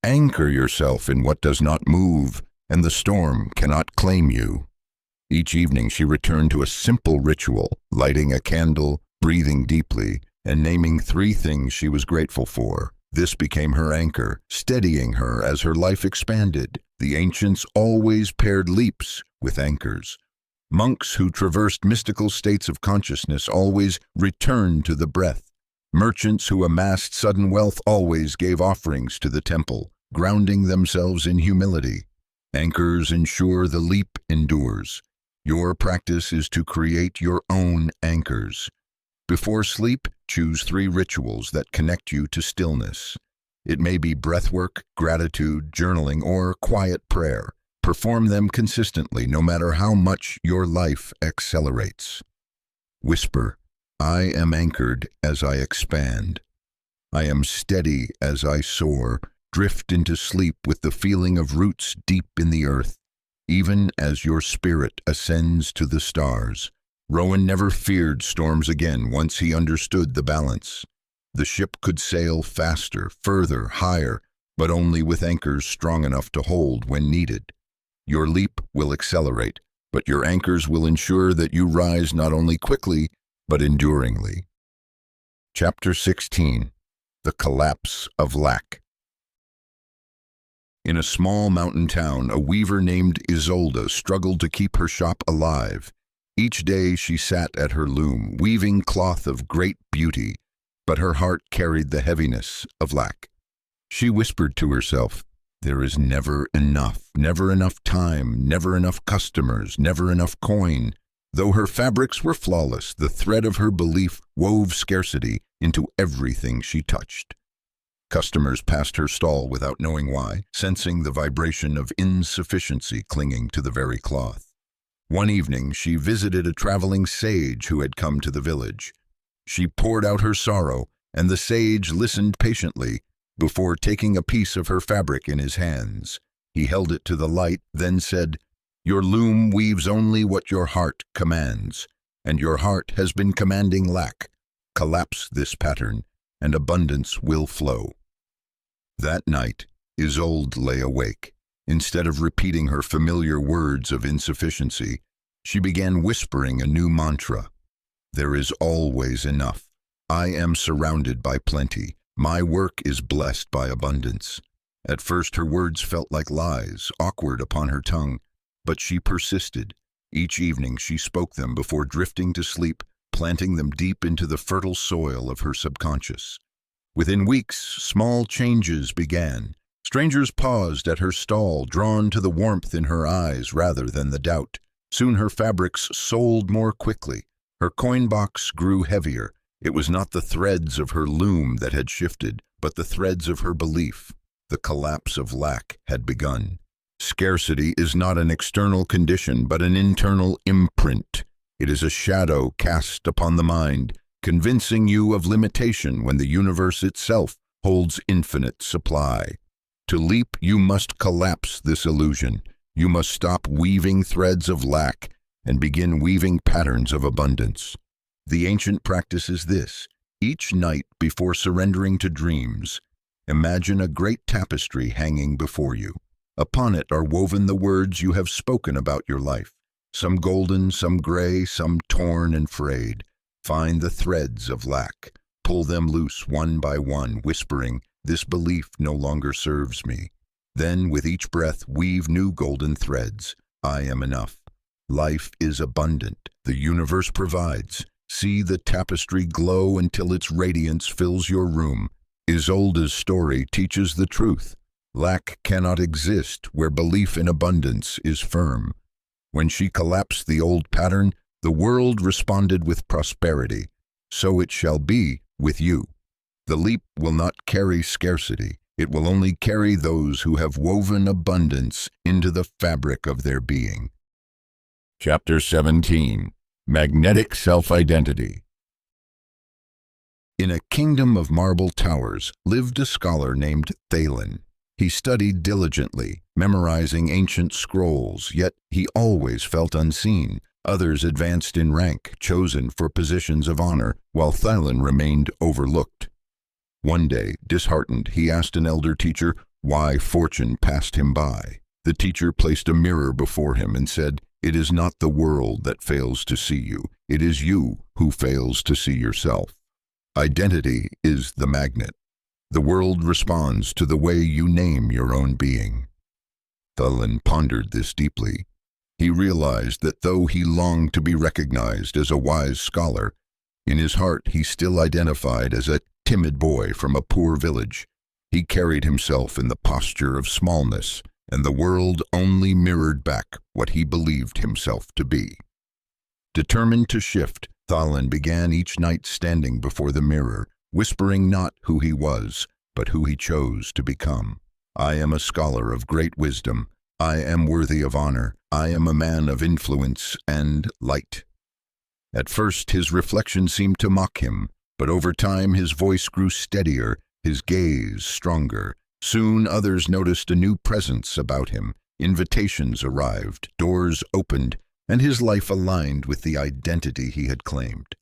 "Anchor yourself in what does not move, and the storm cannot claim you." Each evening she returned to a simple ritual, lighting a candle, breathing deeply, and naming 3 things she was grateful for. This became her anchor, steadying her as her life expanded. The ancients always paired leaps with anchors. Monks who traversed mystical states of consciousness always returned to the breath. Merchants who amassed sudden wealth always gave offerings to the temple, grounding themselves in humility. Anchors ensure the leap endures. Your practice is to create your own anchors. Before sleep, choose 3 rituals that connect you to stillness. It may be breathwork, gratitude, journaling, or quiet prayer. Perform them consistently, no matter how much your life accelerates. Whisper, "I am anchored as I expand. I am steady as I soar." Drift into sleep with the feeling of roots deep in the earth, even as your spirit ascends to the stars. Rowan never feared storms again once he understood the balance. The ship could sail faster, further, higher, but only with anchors strong enough to hold when needed. Your leap will accelerate, but your anchors will ensure that you rise not only quickly, but enduringly. Chapter 16. The collapse of lack. In a small mountain town, a weaver named Isolde struggled to keep her shop alive. Each day she sat at her loom, weaving cloth of great beauty, but her heart carried the heaviness of lack. She whispered to herself, "There is never enough time, never enough customers, never enough coin." Though her fabrics were flawless, the thread of her belief wove scarcity into everything she touched. Customers passed her stall without knowing why, sensing the vibration of insufficiency clinging to the very cloth. One evening, she visited a traveling sage who had come to the village. She poured out her sorrow, and the sage listened patiently before taking a piece of her fabric in his hands. He held it to the light, then said, "Your loom weaves only what your heart commands, and your heart has been commanding lack. Collapse this pattern, and abundance will flow." That night, Isolde lay awake. Instead of repeating her familiar words of insufficiency, she began whispering a new mantra. "There is always enough. I am surrounded by plenty. My work is blessed by abundance." At first her words felt like lies, awkward upon her tongue, but she persisted. Each evening she spoke them before drifting to sleep, planting them deep into the fertile soil of her subconscious. Within weeks, small changes began. Strangers paused at her stall, drawn to the warmth in her eyes rather than the doubt. Soon her fabrics sold more quickly. Her coin box grew heavier. It was not the threads of her loom that had shifted, but the threads of her belief. The collapse of lack had begun. Scarcity is not an external condition, but an internal imprint. It is a shadow cast upon the mind, convincing you of limitation when the universe itself holds infinite supply. To leap, you must collapse this illusion. You must stop weaving threads of lack and begin weaving patterns of abundance. The ancient practice is this: each night before surrendering to dreams, imagine a great tapestry hanging before you. Upon it are woven the words you have spoken about your life, some golden, some gray, some torn and frayed. Find the threads of lack, pull them loose one by one, whispering, "This belief no longer serves me." Then, with each breath, weave new golden threads. I am enough. Life is abundant. The universe provides. See the tapestry glow until its radiance fills your room. Isolde's story teaches the truth. Lack cannot exist where belief in abundance is firm. When she collapsed the old pattern, the world responded with prosperity. So it shall be with you. The leap will not carry scarcity. It will only carry those who have woven abundance into the fabric of their being. Chapter 17. Magnetic Self-Identity. In a kingdom of marble towers lived a scholar named Thalen. He studied diligently, memorizing ancient scrolls, yet he always felt unseen. Others advanced in rank, chosen for positions of honor, while Thalen remained overlooked. One day, disheartened, he asked an elder teacher why fortune passed him by. The teacher placed a mirror before him and said, "It is not the world that fails to see you. It is you who fails to see yourself." Identity is the magnet. The world responds to the way you name your own being. Thalen pondered this deeply. He realized that though he longed to be recognized as a wise scholar, in his heart he still identified as a timid boy from a poor village. He carried himself in the posture of smallness, and the world only mirrored back what he believed himself to be. Determined to shift, Thalen began each night standing before the mirror, whispering not who he was, but who he chose to become. I am a scholar of great wisdom. I am worthy of honor. I am a man of influence and light. At first his reflection seemed to mock him, but over time his voice grew steadier, his gaze stronger. Soon others noticed a new presence about him. Invitations arrived, doors opened, and his life aligned with the identity he had claimed.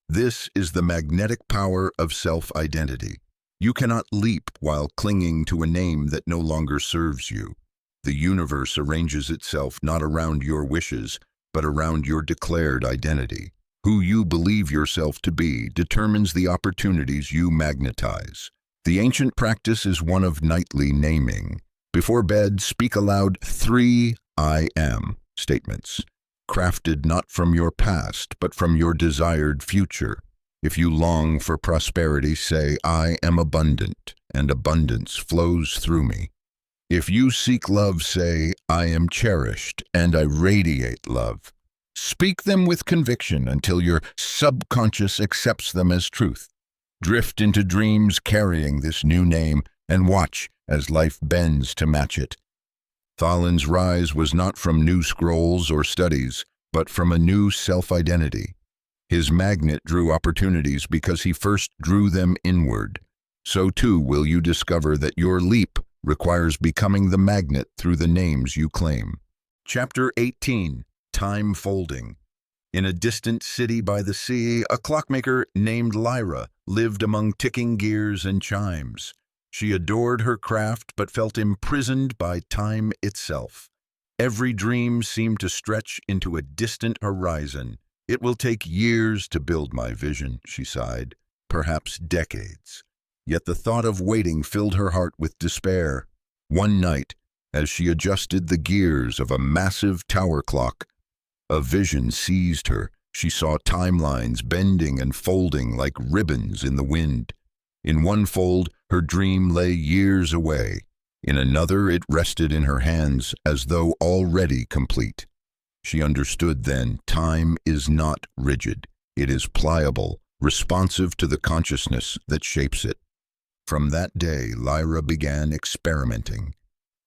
This is the magnetic power of self-identity. You cannot leap while clinging to a name that no longer serves you. The universe arranges itself not around your wishes, but around your declared identity. Who you believe yourself to be determines the opportunities you magnetize. The ancient practice is one of nightly naming. Before bed, speak aloud 3 I am statements, crafted not from your past, but from your desired future. If you long for prosperity, say, I am abundant, and abundance flows through me. If you seek love, say, I am cherished, and I radiate love. Speak them with conviction until your subconscious accepts them as truth. Drift into dreams carrying this new name, and watch as life bends to match it. Thalin's rise was not from new scrolls or studies, but from a new self-identity. His magnet drew opportunities because he first drew them inward. So too will you discover that your leap requires becoming the magnet through the names you claim. Chapter 18. Time Folding. In a distant city by the sea, a clockmaker named Lyra lived among ticking gears and chimes. She adored her craft but felt imprisoned by time itself. Every dream seemed to stretch into a distant horizon. It will take years to build my vision, she sighed, perhaps decades. Yet the thought of waiting filled her heart with despair. One night, as she adjusted the gears of a massive tower clock, a vision seized her. She saw timelines bending and folding like ribbons in the wind. In one fold, her dream lay years away. In another, it rested in her hands as though already complete. She understood then, time is not rigid. It is pliable, responsive to the consciousness that shapes it. From that day, Lyra began experimenting.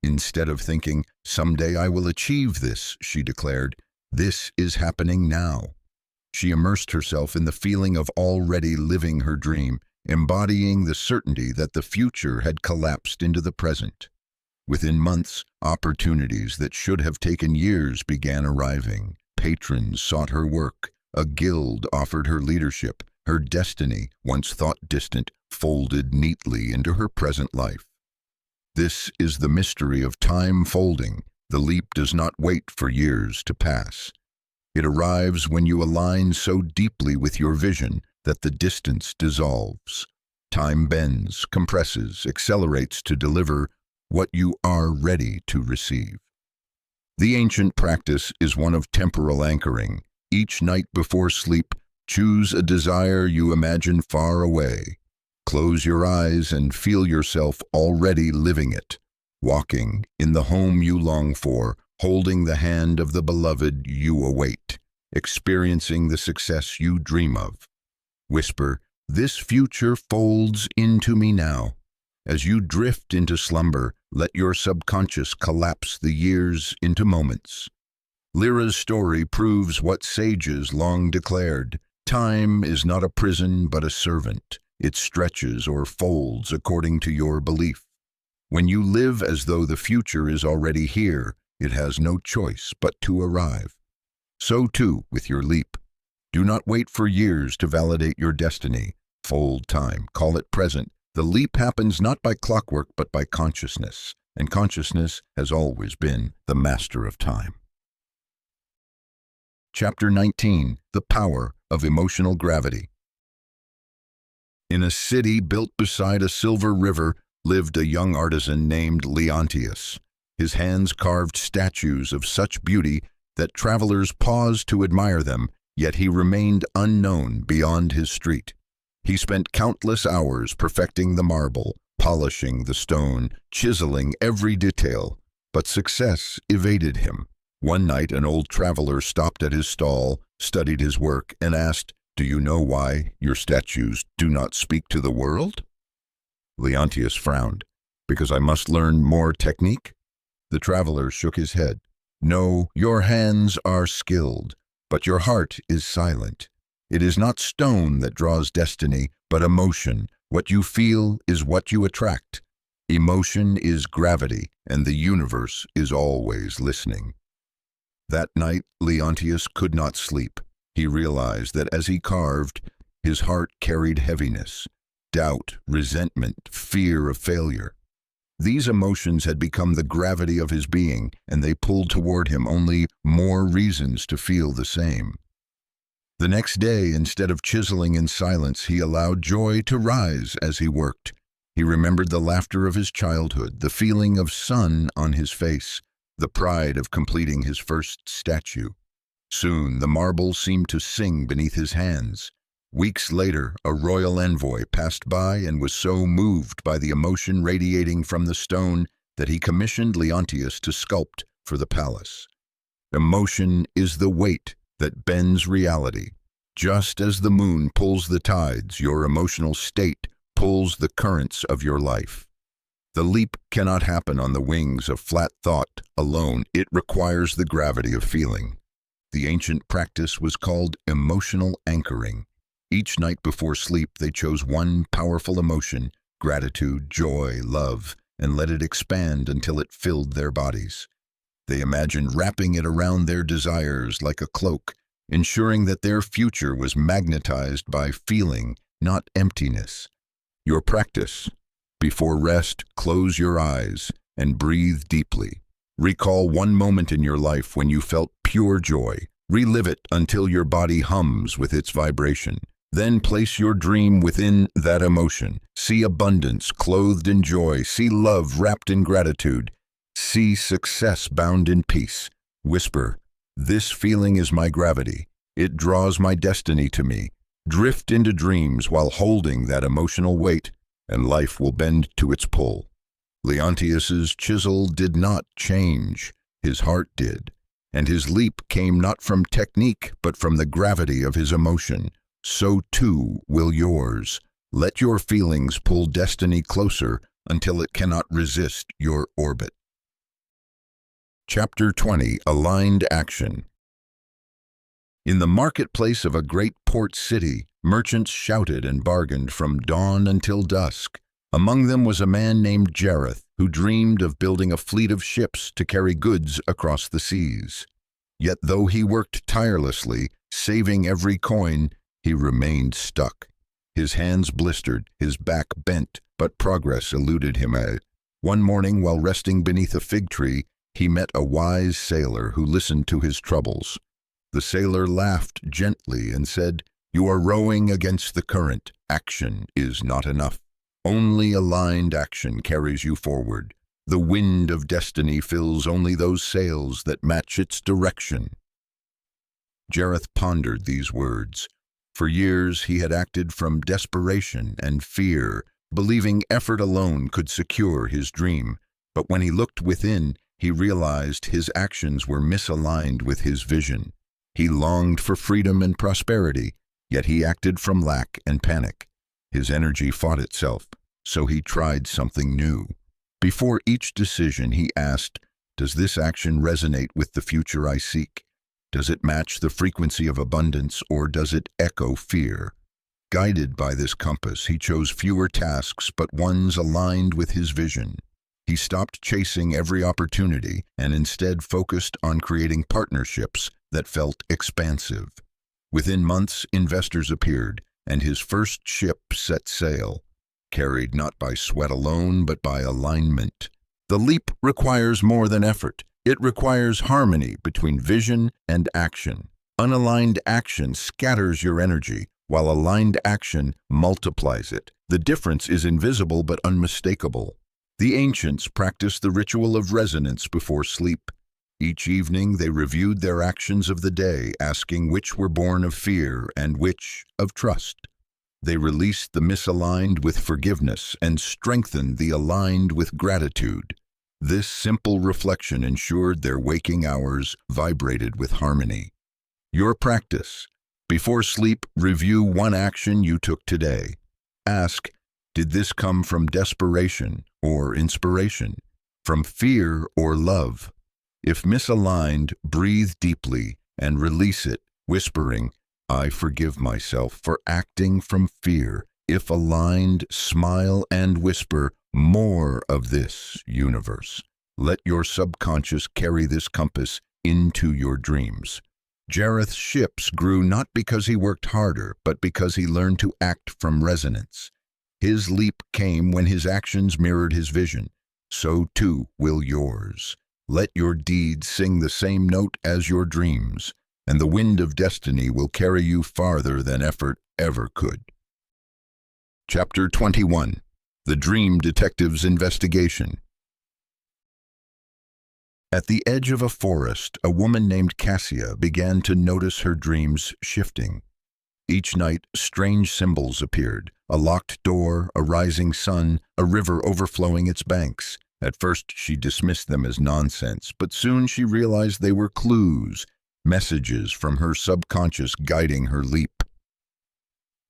Instead of thinking, someday I will achieve this, she declared, this is happening now. She immersed herself in the feeling of already living her dream, embodying the certainty that the future had collapsed into the present. Within months, opportunities that should have taken years began arriving. Patrons sought her work. A guild offered her leadership. Her destiny, once thought distant, folded neatly into her present life. This is the mystery of time folding. The leap does not wait for years to pass. It arrives when you align so deeply with your vision that the distance dissolves. Time bends, compresses, accelerates to deliver what you are ready to receive. The ancient practice is one of temporal anchoring. Each night before sleep, choose a desire you imagine far away. Close your eyes and feel yourself already living it, walking in the home you long for, holding the hand of the beloved you await, experiencing the success you dream of. Whisper, this future folds into me now. As you drift into slumber, let your subconscious collapse the years into moments. Lyra's story proves what sages long declared. Time is not a prison but a servant. It stretches or folds according to your belief. When you live as though the future is already here, it has no choice but to arrive. So too with your leap. Do not wait for years to validate your destiny. Fold time, call it present. The leap happens not by clockwork but by consciousness, and consciousness has always been the master of time. Chapter 19. The Power of Emotional Gravity. In a city built beside a silver river lived a young artisan named Leontius. His hands carved statues of such beauty that travelers paused to admire them, yet he remained unknown beyond his street. He spent countless hours perfecting the marble, polishing the stone, chiseling every detail, but success evaded him. One night an old traveler stopped at his stall, studied his work, and asked, "Do you know why your statues do not speak to the world?" Leontius frowned. "Because I must learn more technique?" The traveler shook his head. "No, your hands are skilled, but your heart is silent. It is not stone that draws destiny, but emotion. What you feel is what you attract. Emotion is gravity, and the universe is always listening." That night, Leontius could not sleep. He realized that as he carved, his heart carried heaviness, doubt, resentment, fear of failure. These emotions had become the gravity of his being, and they pulled toward him only more reasons to feel the same. The next day, instead of chiseling in silence, he allowed joy to rise as he worked. He remembered the laughter of his childhood, the feeling of sun on his face, the pride of completing his first statue. Soon the marble seemed to sing beneath his hands. Weeks later, a royal envoy passed by and was so moved by the emotion radiating from the stone that he commissioned Leontius to sculpt for the palace. Emotion is the weight that bends reality. Just as the moon pulls the tides, your emotional state pulls the currents of your life. The leap cannot happen on the wings of flat thought alone. It requires the gravity of feeling. The ancient practice was called emotional anchoring. Each night before sleep, they chose one powerful emotion, gratitude, joy, love, and let it expand until it filled their bodies. They imagined wrapping it around their desires like a cloak, ensuring that their future was magnetized by feeling, not emptiness. Your practice. Before rest, close your eyes and breathe deeply. Recall one moment in your life when you felt pure joy. Relive it until your body hums with its vibration. Then place your dream within that emotion. See abundance clothed in joy. See love wrapped in gratitude. See success bound in peace. Whisper, "This feeling is my gravity. It draws my destiny to me." Drift into dreams while holding that emotional weight, and life will bend to its pull. Leontius's chisel did not change. His heart did. And his leap came not from technique, but from the gravity of his emotion. So too will yours. Let your feelings pull destiny closer until it cannot resist your orbit. Chapter 20. Aligned Action. In the marketplace of a great port city, merchants shouted and bargained from dawn until dusk. Among them was a man named Jareth, who dreamed of building a fleet of ships to carry goods across the seas. Yet though he worked tirelessly, saving every coin, he remained stuck. His hands blistered, his back bent, but progress eluded him. One morning, while resting beneath a fig tree, he met a wise sailor who listened to his troubles. The sailor laughed gently and said, "You are rowing against the current. Action is not enough. Only aligned action carries you forward. The wind of destiny fills only those sails that match its direction." Jareth pondered these words. For years he had acted from desperation and fear, believing effort alone could secure his dream. But when he looked within, he realized his actions were misaligned with his vision. He longed for freedom and prosperity, yet he acted from lack and panic. His energy fought itself, so he tried something new. Before each decision, he asked, "Does this action resonate with the future I seek? Does it match the frequency of abundance, or does it echo fear?" Guided by this compass, he chose fewer tasks, but ones aligned with his vision. He stopped chasing every opportunity and instead focused on creating partnerships that felt expansive. Within months, investors appeared, and his first ship set sail, carried not by sweat alone, but by alignment. The leap requires more than effort. It requires harmony between vision and action. Unaligned action scatters your energy, while aligned action multiplies it. The difference is invisible but unmistakable. The ancients practiced the ritual of resonance before sleep. Each evening they reviewed their actions of the day, asking which were born of fear and which of trust. They released the misaligned with forgiveness and strengthened the aligned with gratitude. This simple reflection ensured their waking hours vibrated with harmony. Your practice. Before sleep, review one action you took today. Ask, did this come from desperation or inspiration? From fear or love? If misaligned, breathe deeply and release it, whispering, "I forgive myself for acting from fear." If aligned, smile and whisper, "More of this, universe." Let your subconscious carry this compass into your dreams. Jareth's ships grew not because he worked harder, but because he learned to act from resonance. His leap came when his actions mirrored his vision. So too will yours. Let your deeds sing the same note as your dreams, and the wind of destiny will carry you farther than effort ever could. Chapter 21. The Dream Detective's Investigation. At the edge of a forest, a woman named Cassia began to notice her dreams shifting. Each night, strange symbols appeared: a locked door, a rising sun, a river overflowing its banks. At first, she dismissed them as nonsense, but soon she realized they were clues, messages from her subconscious guiding her leap.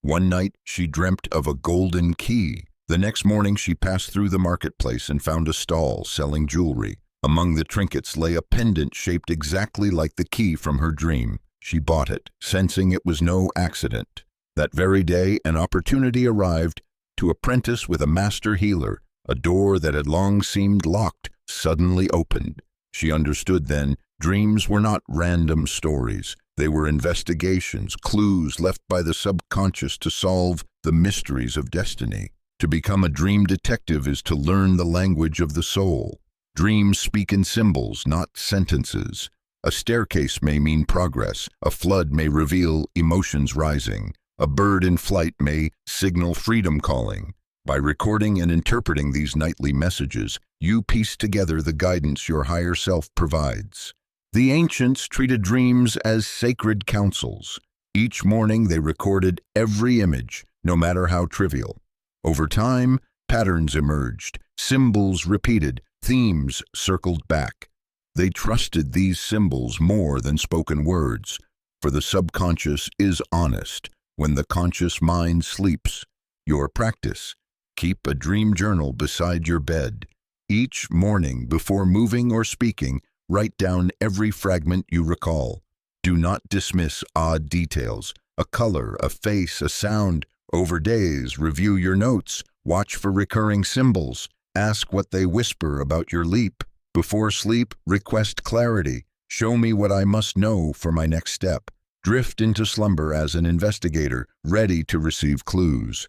One night, she dreamt of a golden key. The next morning, she passed through the marketplace and found a stall selling jewelry. Among the trinkets lay a pendant shaped exactly like the key from her dream. She bought it, sensing it was no accident. That very day, an opportunity arrived to apprentice with a master healer. A door that had long seemed locked suddenly opened. She understood then, dreams were not random stories. They were investigations, clues left by the subconscious to solve the mysteries of destiny. To become a dream detective is to learn the language of the soul. Dreams speak in symbols, not sentences. A staircase may mean progress. A flood may reveal emotions rising. A bird in flight may signal freedom calling. By recording and interpreting these nightly messages, you piece together the guidance your higher self provides. The ancients treated dreams as sacred counsels. Each morning they recorded every image, no matter how trivial. Over time, patterns emerged, symbols repeated, themes circled back. They trusted these symbols more than spoken words, for the subconscious is honest when the conscious mind sleeps. Your practice: keep a dream journal beside your bed. Each morning, before moving or speaking, write down every fragment you recall. Do not dismiss odd details: a color, a face, a sound. Over days, review your notes. Watch for recurring symbols. Ask what they whisper about your leap. Before sleep, request clarity. Show me what I must know for my next step. Drift into slumber as an investigator, ready to receive clues.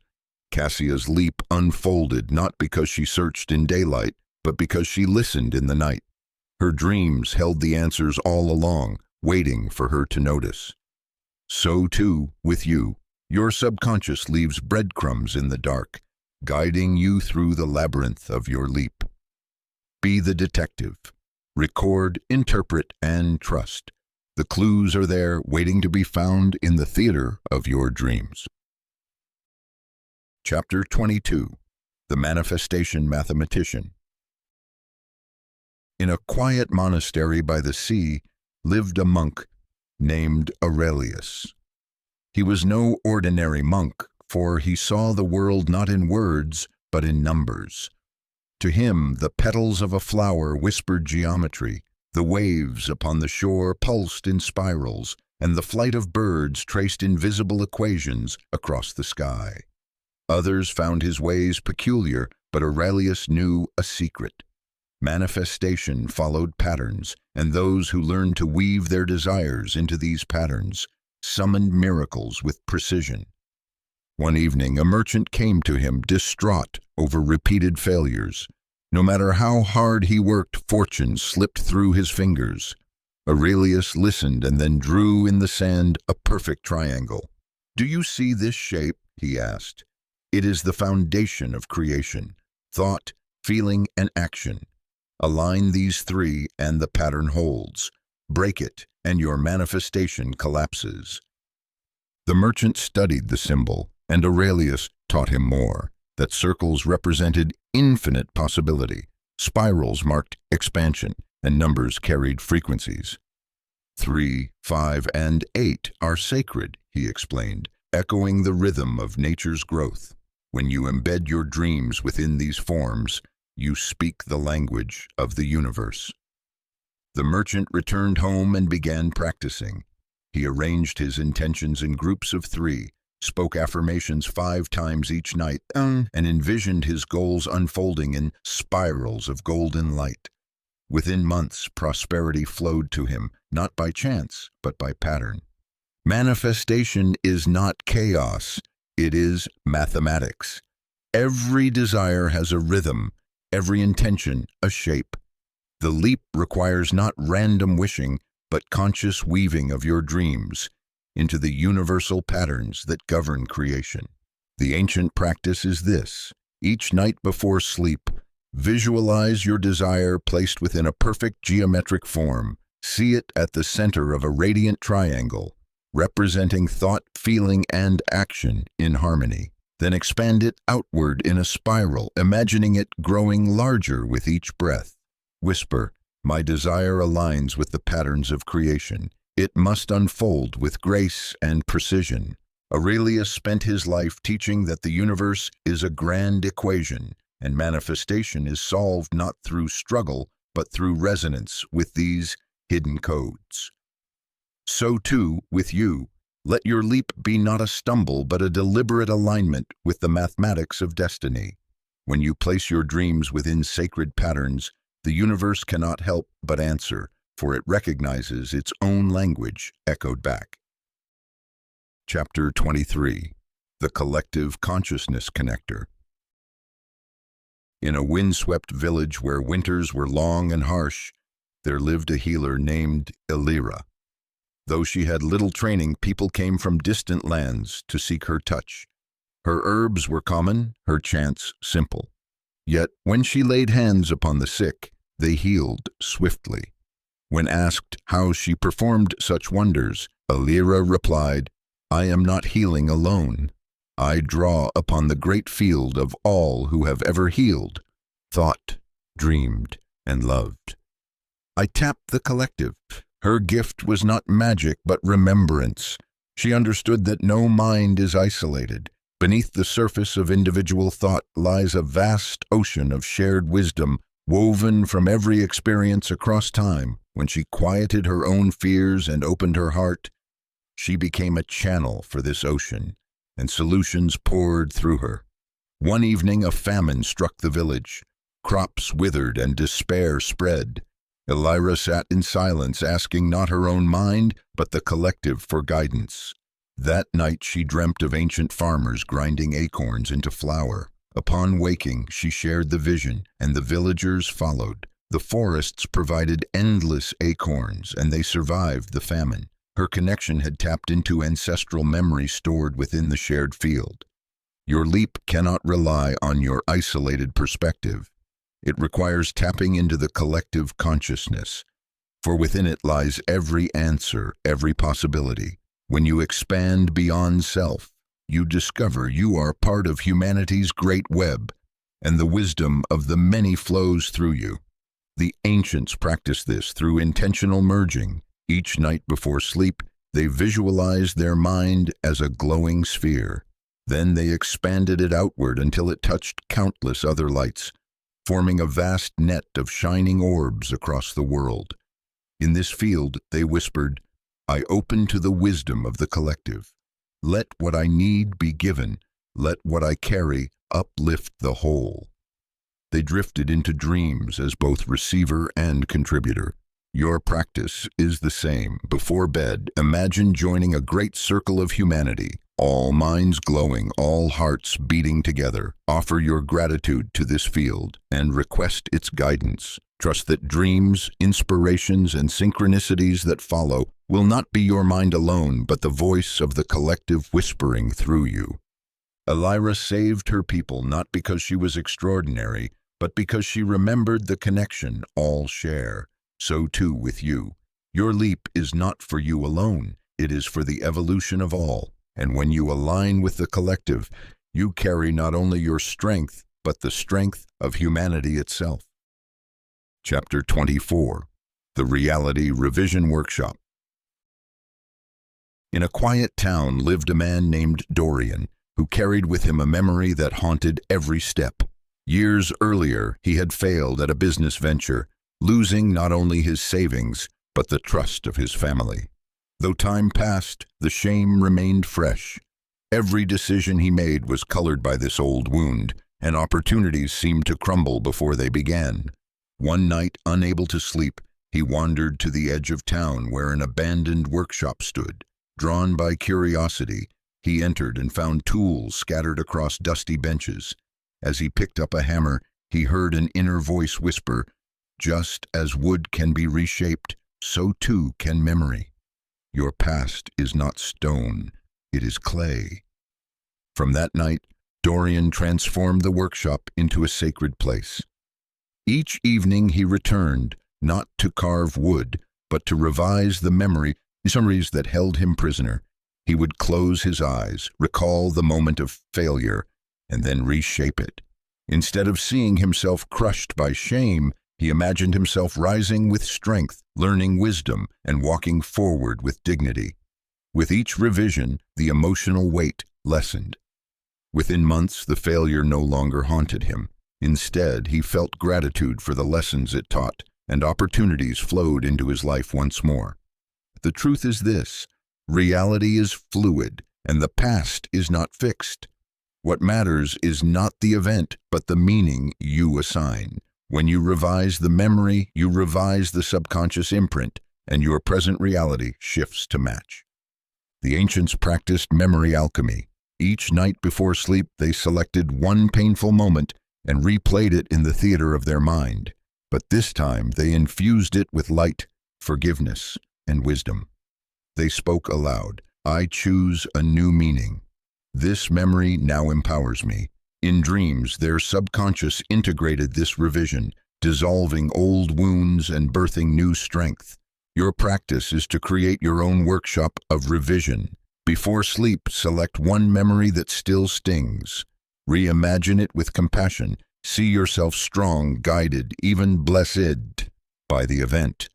Cassia's leap unfolded not because she searched in daylight, but because she listened in the night. Her dreams held the answers all along, waiting for her to notice. So too with you. Your subconscious leaves breadcrumbs in the dark, guiding you through the labyrinth of your leap. Be the detective. Record, interpret, and trust. The clues are there, waiting to be found in the theater of your dreams. Chapter 22. The Manifestation Mathematician. In a quiet monastery by the sea lived a monk named Aurelius. He was no ordinary monk, for he saw the world not in words, but in numbers. To him, the petals of a flower whispered geometry, the waves upon the shore pulsed in spirals, and the flight of birds traced invisible equations across the sky. Others found his ways peculiar, but Aurelius knew a secret. Manifestation followed patterns, and those who learned to weave their desires into these patterns summoned miracles with precision. One evening, a merchant came to him distraught over repeated failures. No matter how hard he worked, fortune slipped through his fingers. Aurelius listened and then drew in the sand a perfect triangle. "Do you see this shape?" he asked. "It is the foundation of creation: thought, feeling, and action. Align these three and the pattern holds. Break it, and your manifestation collapses." The merchant studied the symbol, and Aurelius taught him more: that circles represented infinite possibility, spirals marked expansion, and numbers carried frequencies. 3, 5, and 8 are sacred, he explained, echoing the rhythm of nature's growth. When you embed your dreams within these forms, you speak the language of the universe. The merchant returned home and began practicing. He arranged his intentions in groups of 3, spoke affirmations 5 times each night, and envisioned his goals unfolding in spirals of golden light. Within months, prosperity flowed to him, not by chance, but by pattern. Manifestation is not chaos, it is mathematics. Every desire has a rhythm, every intention a shape. The leap requires not random wishing, but conscious weaving of your dreams into the universal patterns that govern creation. The ancient practice is this: Each night before sleep, visualize your desire placed within a perfect geometric form. See it at the center of a radiant triangle, representing thought, feeling, and action in harmony. Then expand it outward in a spiral, imagining it growing larger with each breath. Whisper, "My desire aligns with the patterns of creation. It must unfold with grace and precision." Aurelius spent his life teaching that the universe is a grand equation, and manifestation is solved not through struggle, but through resonance with these hidden codes. So too with you. Let your leap be not a stumble, but a deliberate alignment with the mathematics of destiny. When you place your dreams within sacred patterns, the universe cannot help but answer, for it recognizes its own language echoed back. Chapter 23. The Collective Consciousness Connector. In a windswept village where winters were long and harsh, there lived a healer named Elira. Though she had little training, people came from distant lands to seek her touch. Her herbs were common, her chants simple. Yet when she laid hands upon the sick, they healed swiftly. When asked how she performed such wonders, Elira replied, "I am not healing alone. I draw upon the great field of all who have ever healed, thought, dreamed, and loved. I tap the collective." Her gift was not magic, but remembrance. She understood that no mind is isolated. Beneath the surface of individual thought lies a vast ocean of shared wisdom, woven from every experience across time. When she quieted her own fears and opened her heart, she became a channel for this ocean, and solutions poured through her. One evening, a famine struck the village. Crops withered and despair spread. Elira sat in silence, asking not her own mind, but the collective for guidance. That night she dreamt of ancient farmers grinding acorns into flour. Upon waking, she shared the vision, and the villagers followed. The forests provided endless acorns, and they survived the famine. Her connection had tapped into ancestral memory stored within the shared field. Your leap cannot rely on your isolated perspective. It requires tapping into the collective consciousness, for within it lies every answer, every possibility. When you expand beyond self, you discover you are part of humanity's great web, and the wisdom of the many flows through you. The ancients practiced this through intentional merging. Each night before sleep, they visualized their mind as a glowing sphere. Then they expanded it outward until it touched countless other lights, forming a vast net of shining orbs across the world. In this field, they whispered, "I open to the wisdom of the collective. Let what I need be given. Let what I carry uplift the whole." They drifted into dreams as both receiver and contributor. Your practice is the same. Before bed, imagine joining a great circle of humanity, all minds glowing, all hearts beating together. Offer your gratitude to this field and request its guidance. Trust that dreams, inspirations, and synchronicities that follow will not be your mind alone, but the voice of the collective whispering through you. Elira saved her people not because she was extraordinary, but because she remembered the connection all share. So too with you. Your leap is not for you alone. It is for the evolution of all. And when you align with the collective, you carry not only your strength, but the strength of humanity itself. Chapter 24. The Reality Revision Workshop. In a quiet town lived a man named Dorian, who carried with him a memory that haunted every step. Years earlier, he had failed at a business venture, losing not only his savings, but the trust of his family. Though time passed, the shame remained fresh. Every decision he made was colored by this old wound, and opportunities seemed to crumble before they began. One night, unable to sleep, he wandered to the edge of town where an abandoned workshop stood. Drawn by curiosity, he entered and found tools scattered across dusty benches. As he picked up a hammer, he heard an inner voice whisper, "Just as wood can be reshaped, so too can memory. Your past is not stone, it is clay." From that night, Dorian transformed the workshop into a sacred place. Each evening he returned, not to carve wood, but to revise the memories that held him prisoner. He would close his eyes, recall the moment of failure, and then reshape it. Instead of seeing himself crushed by shame, he imagined himself rising with strength, learning wisdom, and walking forward with dignity. With each revision, the emotional weight lessened. Within months, the failure no longer haunted him. Instead, he felt gratitude for the lessons it taught, and opportunities flowed into his life once more. The truth is this: reality is fluid, and the past is not fixed. What matters is not the event, but the meaning you assign. When you revise the memory, you revise the subconscious imprint, and your present reality shifts to match. The ancients practiced memory alchemy. Each night before sleep, they selected one painful moment and replayed it in the theater of their mind. But this time, they infused it with light, forgiveness, and wisdom. They spoke aloud, "I choose a new meaning. This memory now empowers me." In dreams, their subconscious integrated this revision, dissolving old wounds and birthing new strength. Your practice is to create your own workshop of revision. Before sleep, select one memory that still stings. Reimagine it with compassion. See yourself strong, guided, even blessed by the event.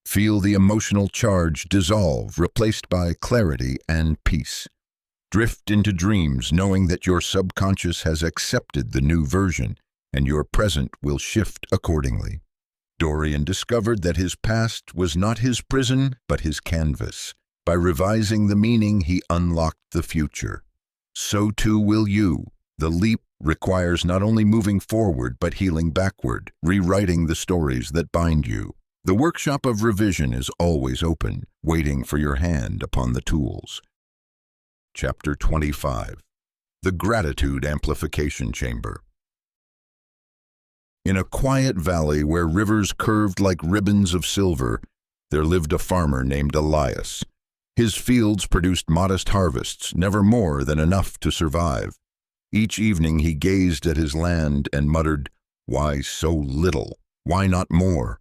Feel the emotional charge dissolve, replaced by clarity and peace. Drift into dreams knowing that your subconscious has accepted the new version, and your present will shift accordingly. Dorian discovered that his past was not his prison, but his canvas. By revising the meaning, he unlocked the future. So too will you. The leap requires not only moving forward, but healing backward, rewriting the stories that bind you. The workshop of revision is always open, waiting for your hand upon the tools. Chapter 25. The Gratitude Amplification Chamber. In a quiet valley where rivers curved like ribbons of silver, there lived a farmer named Elias. His fields produced modest harvests, never more than enough to survive. Each evening he gazed at his land and muttered, "Why so little? Why not more?"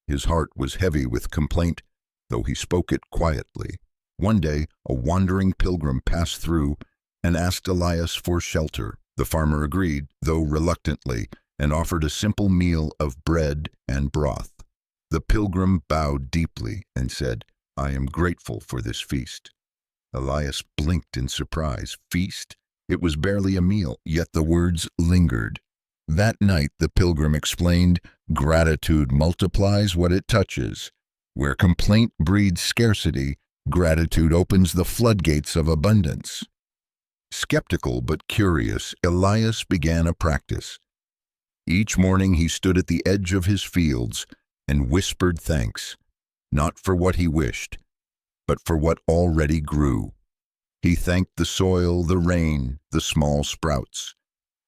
His heart was heavy with complaint, though he spoke it quietly. One day, a wandering pilgrim passed through and asked Elias for shelter. The farmer agreed, though reluctantly, and offered a simple meal of bread and broth. The pilgrim bowed deeply and said, "I am grateful for this feast." Elias blinked in surprise. Feast? It was barely a meal, yet the words lingered. That night, the pilgrim explained, gratitude multiplies what it touches. Where complaint breeds scarcity, gratitude opens the floodgates of abundance. Skeptical but curious, Elias began a practice. Each morning he stood at the edge of his fields and whispered thanks, not for what he wished, but for what already grew. He thanked the soil, the rain, the small sprouts.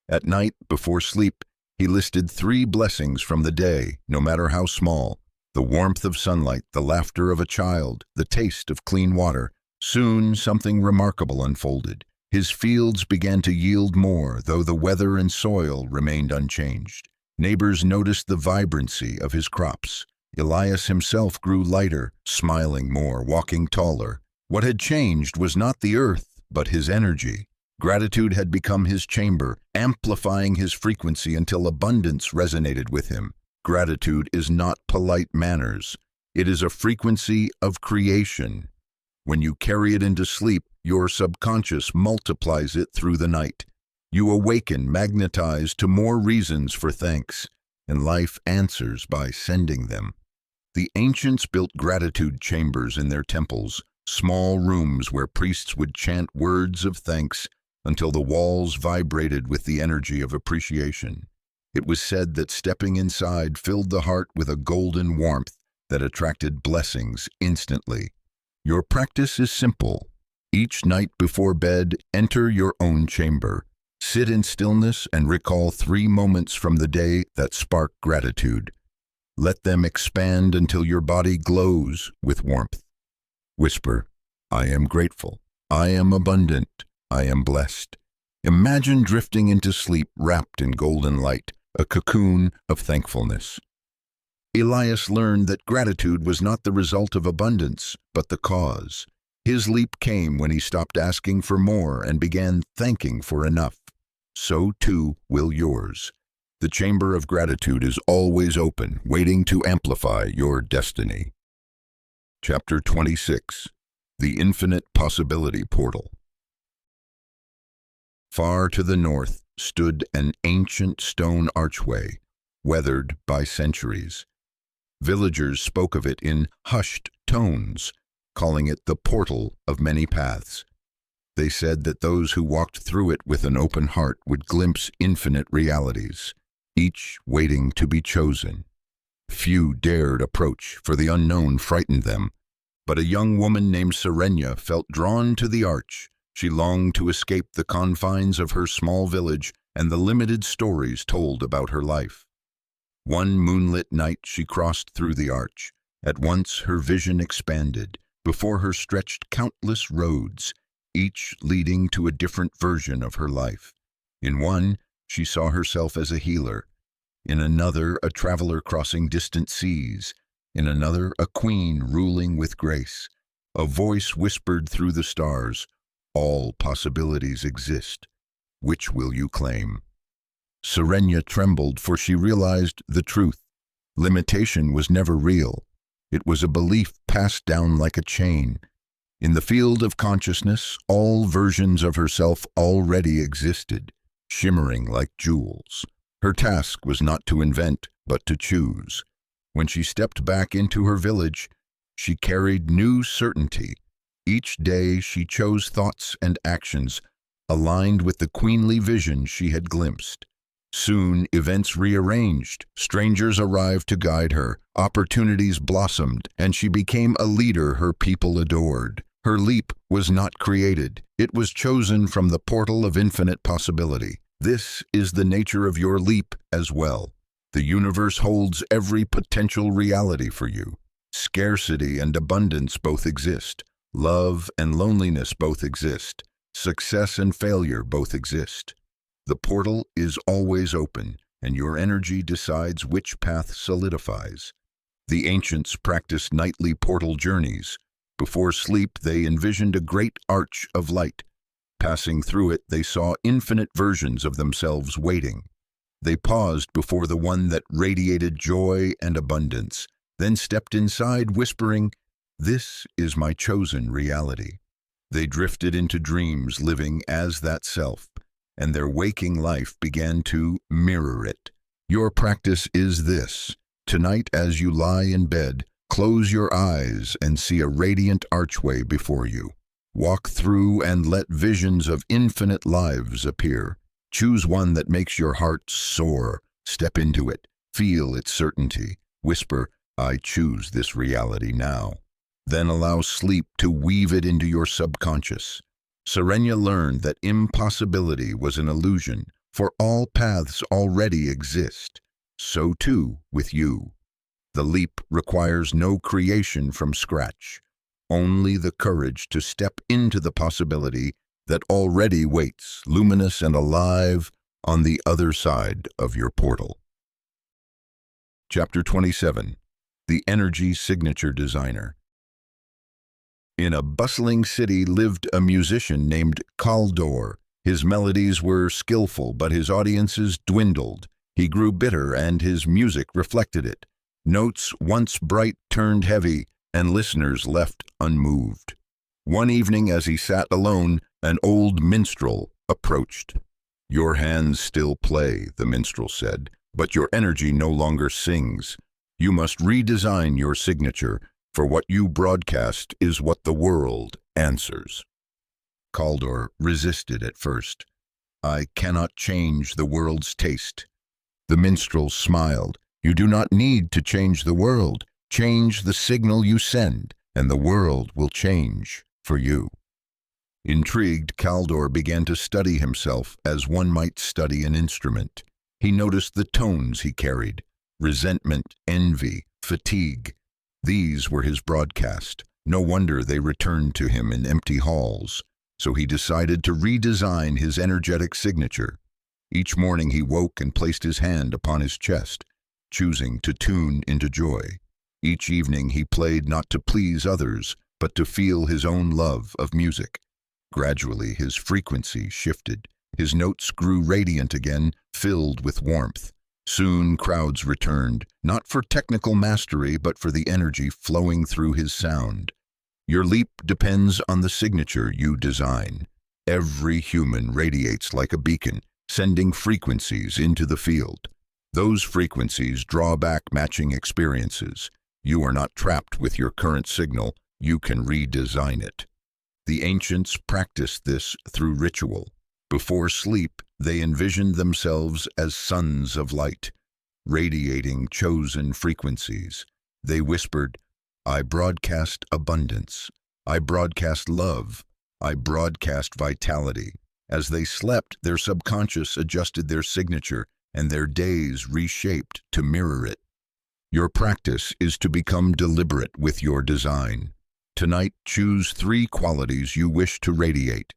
At night, before sleep, he listed 3 blessings from the day, no matter how small: the warmth of sunlight, the laughter of a child, the taste of clean water. Soon, something remarkable unfolded. His fields began to yield more, though the weather and soil remained unchanged. Neighbors noticed the vibrancy of his crops. Elias himself grew lighter, smiling more, walking taller. What had changed was not the earth, but his energy. Gratitude had become his chamber, amplifying his frequency until abundance resonated with him. Gratitude is not polite manners. It is a frequency of creation. When you carry it into sleep, your subconscious multiplies it through the night. You awaken, magnetized to more reasons for thanks, and life answers by sending them. The ancients built gratitude chambers in their temples, small rooms where priests would chant words of thanks until the walls vibrated with the energy of appreciation. It was said that stepping inside filled the heart with a golden warmth that attracted blessings instantly. Your practice is simple. Each night before bed, enter your own chamber. Sit in stillness and recall 3 moments from the day that spark gratitude. Let them expand until your body glows with warmth. Whisper, "I am grateful. I am abundant. I am blessed." Imagine drifting into sleep wrapped in golden light, a cocoon of thankfulness. Elias learned that gratitude was not the result of abundance, but the cause. His leap came when he stopped asking for more and began thanking for enough. So too will yours. The chamber of gratitude is always open, waiting to amplify your destiny. Chapter 26. The Infinite Possibility Portal. Far to the north stood an ancient stone archway, weathered by centuries. Villagers spoke of it in hushed tones, calling it the portal of many paths. They said that those who walked through it with an open heart would glimpse infinite realities, each waiting to be chosen. Few dared approach, for the unknown frightened them, but a young woman named Serenia felt drawn to the arch. She longed to escape the confines of her small village and the limited stories told about her life. One moonlit night she crossed through the arch. At once her vision expanded. Before her stretched countless roads, each leading to a different version of her life. In one, she saw herself as a healer. In another, a traveler crossing distant seas. In another, a queen ruling with grace. A voice whispered through the stars, "All possibilities exist. Which will you claim?" Serenia trembled, for she realized the truth. Limitation was never real. It was a belief passed down like a chain. In the field of consciousness, all versions of herself already existed, shimmering like jewels. Her task was not to invent, but to choose. When she stepped back into her village, she carried new certainty. Each day she chose thoughts and actions aligned with the queenly vision she had glimpsed. Soon events rearranged, strangers arrived to guide her, opportunities blossomed, and she became a leader her people adored. Her leap was not created, it was chosen from the portal of infinite possibility. This is the nature of your leap as well. The universe holds every potential reality for you. Scarcity and abundance both exist. Love and loneliness both exist. Success and failure both exist. The portal is always open, and your energy decides which path solidifies. The ancients practiced nightly portal journeys. Before sleep, they envisioned a great arch of light. Passing through it, they saw infinite versions of themselves waiting. They paused before the one that radiated joy and abundance, then stepped inside, whispering, "This is my chosen reality." They drifted into dreams, living as that self, and their waking life began to mirror it. Your practice is this. Tonight, as you lie in bed, close your eyes and see a radiant archway before you. Walk through and let visions of infinite lives appear. Choose one that makes your heart soar. Step into it. Feel its certainty. Whisper, "I choose this reality now." Then allow sleep to weave it into your subconscious. Serenia learned that impossibility was an illusion, for all paths already exist. So too with you. The leap requires no creation from scratch, only the courage to step into the possibility that already waits, luminous and alive, on the other side of your portal. Chapter 27. The Energy Signature Designer. In a bustling city lived a musician named Kaldor. His melodies were skillful, but his audiences dwindled. He grew bitter, and his music reflected it. Notes once bright turned heavy, and listeners left unmoved. One evening, as he sat alone, an old minstrel approached. "Your hands still play," the minstrel said, "but your energy no longer sings. You must redesign your signature, for what you broadcast is what the world answers." Kaldor resisted at first. "I cannot change the world's taste." The minstrel smiled. "You do not need to change the world. Change the signal you send, and the world will change for you." Intrigued, Kaldor began to study himself as one might study an instrument. He noticed the tones he carried: resentment, envy, fatigue. These were his broadcast. No wonder they returned to him in empty halls. so he decided to redesign his energetic signature. Each morning he woke and placed his hand upon his chest, choosing to tune into joy. Each evening he played not to please others, but to feel his own love of music. Gradually his frequency shifted. His notes grew radiant again, filled with warmth. Soon crowds returned, not for technical mastery, but for the energy flowing through his sound. Your leap depends on the signature you design. Every human radiates like a beacon, sending frequencies into the field. Those frequencies draw back matching experiences. You are not trapped with your current signal, you can redesign it. The ancients practiced this through ritual. Before sleep, they envisioned themselves as sons of light, radiating chosen frequencies. They whispered, "I broadcast abundance. I broadcast love. I broadcast vitality." As they slept, their subconscious adjusted their signature, and their days reshaped to mirror it. Your practice is to become deliberate with your design. Tonight, choose 3 qualities you wish to radiate.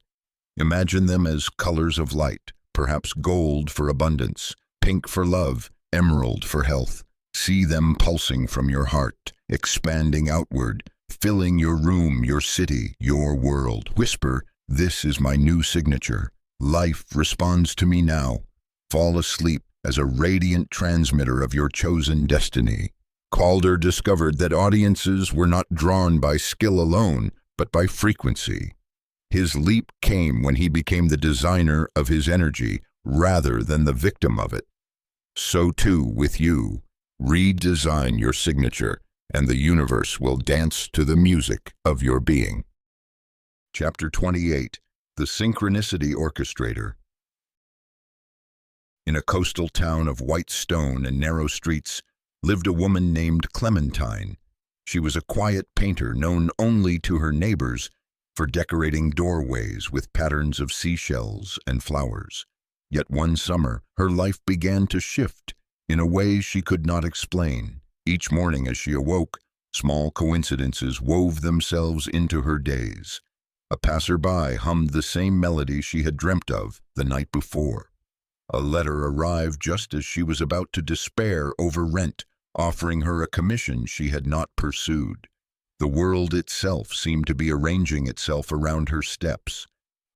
Imagine them as colors of light, perhaps gold for abundance, pink for love, emerald for health. See them pulsing from your heart, expanding outward, filling your room, your city, your world. Whisper, "This is my new signature. Life responds to me now." Fall asleep as a radiant transmitter of your chosen destiny. Calder discovered that audiences were not drawn by skill alone, but by frequency. His leap came when he became the designer of his energy rather than the victim of it. So too with you. Redesign your signature, and the universe will dance to the music of your being. Chapter 28. The Synchronicity Orchestrator. In a coastal town of white stone and narrow streets lived a woman named Clementine. She was a quiet painter known only to her neighbors for decorating doorways with patterns of seashells and flowers. Yet one summer, her life began to shift in a way she could not explain. Each morning as she awoke, small coincidences wove themselves into her days. A passerby hummed the same melody she had dreamt of the night before. A letter arrived just as she was about to despair over rent, offering her a commission she had not pursued. The world itself seemed to be arranging itself around her steps.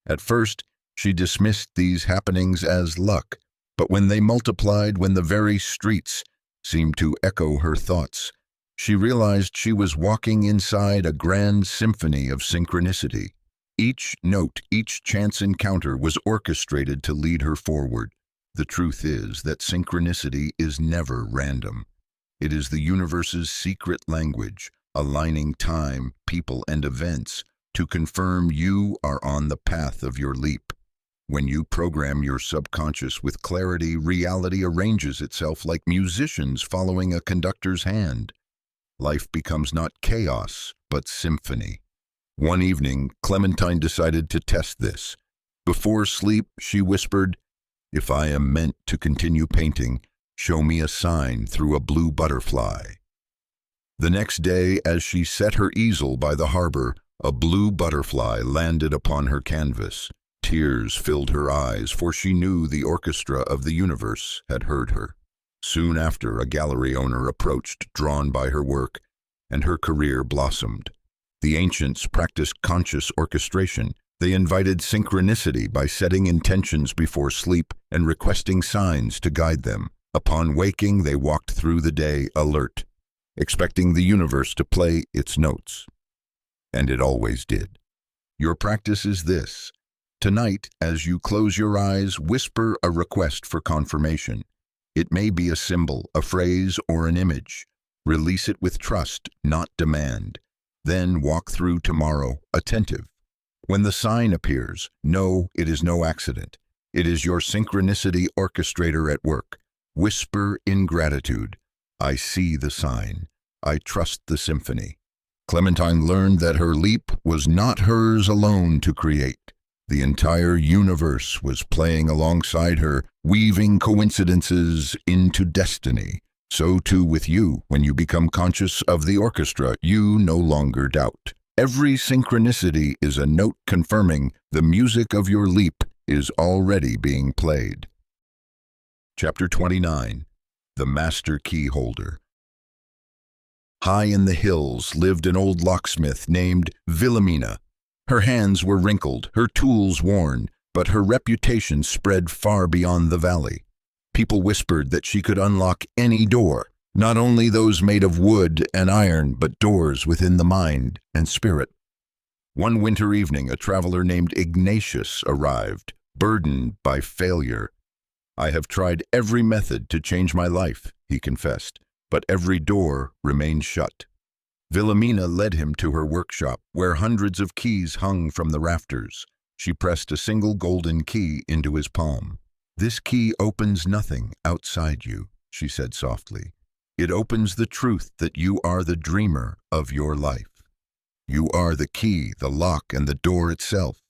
At first, she dismissed these happenings as luck, but when they multiplied, when the very streets seemed to echo her thoughts, she realized she was walking inside a grand symphony of synchronicity. Each note, each chance encounter was orchestrated to lead her forward. The truth is that synchronicity is never random. It is the universe's secret language, aligning time, people, and events to confirm you are on the path of your leap. When you program your subconscious with clarity, reality arranges itself like musicians following a conductor's hand. Life becomes not chaos, but symphony. One evening, Clementine decided to test this. Before sleep, she whispered, "If I am meant to continue painting, show me a sign through a blue butterfly." The next day, as she set her easel by the harbor, a blue butterfly landed upon her canvas. Tears filled her eyes, for she knew the orchestra of the universe had heard her. Soon after, a gallery owner approached, drawn by her work, and her career blossomed. The ancients practiced conscious orchestration. They invited synchronicity by setting intentions before sleep and requesting signs to guide them. Upon waking, they walked through the day alert, expecting the universe to play its notes. And it always did. Your practice is this. Tonight, as you close your eyes, whisper a request for confirmation. It may be a symbol, a phrase, or an image. Release it with trust, not demand. Then walk through tomorrow, attentive. When the sign appears, know it is no accident. It is your synchronicity orchestrator at work. Whisper in gratitude, "I see the sign. I trust the symphony." Clementine learned that her leap was not hers alone to create. The entire universe was playing alongside her, weaving coincidences into destiny. So too with you. When you become conscious of the orchestra, you no longer doubt. Every synchronicity is a note confirming the music of your leap is already being played. Chapter 29. The Master Key Holder. High in the hills lived an old locksmith named Wilhelmina. Her hands were wrinkled, her tools worn, but her reputation spread far beyond the valley. People whispered that she could unlock any door, not only those made of wood and iron, but doors within the mind and spirit. One winter evening, a traveler named Ignatius arrived, burdened by failure. "I have tried every method to change my life," he confessed, "but every door remained shut." Wilhelmina led him to her workshop, where hundreds of keys hung from the rafters. She pressed a single golden key into his palm. "This key opens nothing outside you," she said softly. "It opens the truth that you are the dreamer of your life. You are the key, the lock, and the door itself."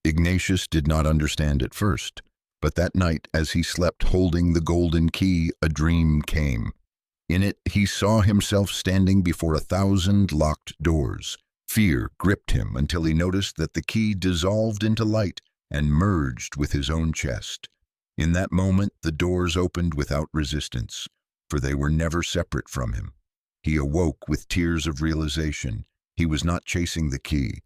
Ignatius did not understand at first, but that night, as he slept holding the golden key, a dream came. In it, he saw himself standing before 1,000 locked doors. Fear gripped him until he noticed that the key dissolved into light and merged with his own chest. In that moment, the doors opened without resistance, for they were never separate from him. He awoke with tears of realization. He was not chasing the key.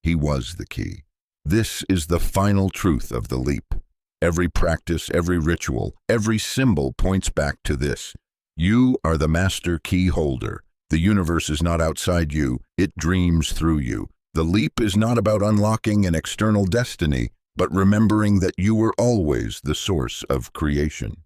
He was the key. This is the final truth of the leap. Every practice, every ritual, every symbol points back to this. You are the master key holder. The universe is not outside you, it dreams through you. The leap is not about unlocking an external destiny, but remembering that you were always the source of creation.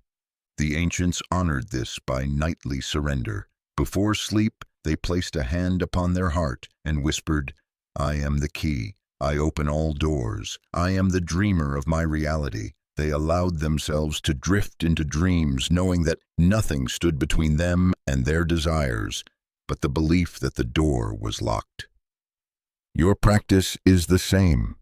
The ancients honored this by nightly surrender. Before sleep, they placed a hand upon their heart and whispered, "I am the key. I open all doors. I am the dreamer of my reality." They allowed themselves to drift into dreams, knowing that nothing stood between them and their desires, but the belief that the door was locked. Your practice is the same.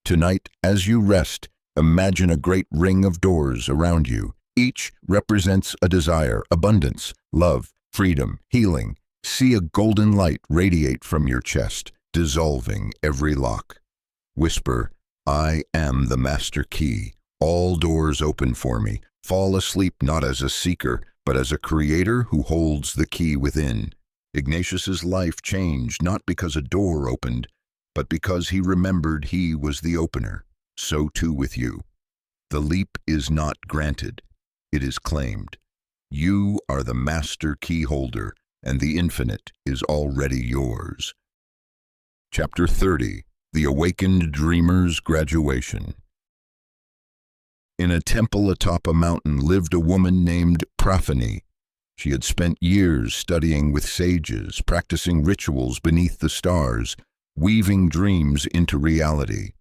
Tonight, as you rest, imagine a great ring of doors around you. Each represents a desire, abundance, love, freedom, healing. See a golden light radiate from your chest, dissolving every lock. Whisper, "I am the master key. All doors open for me." Fall asleep not as a seeker, but as a creator who holds the key within. Ignatius's life changed not because a door opened, but because he remembered he was the opener. So too with you. The leap is not granted, it is claimed. You are the master key holder, and the infinite is already yours. Chapter 30. The Awakened Dreamer's Graduation. In a temple atop a mountain lived a woman named Prophany. She had spent years studying with sages, practicing rituals beneath the stars, weaving dreams into reality.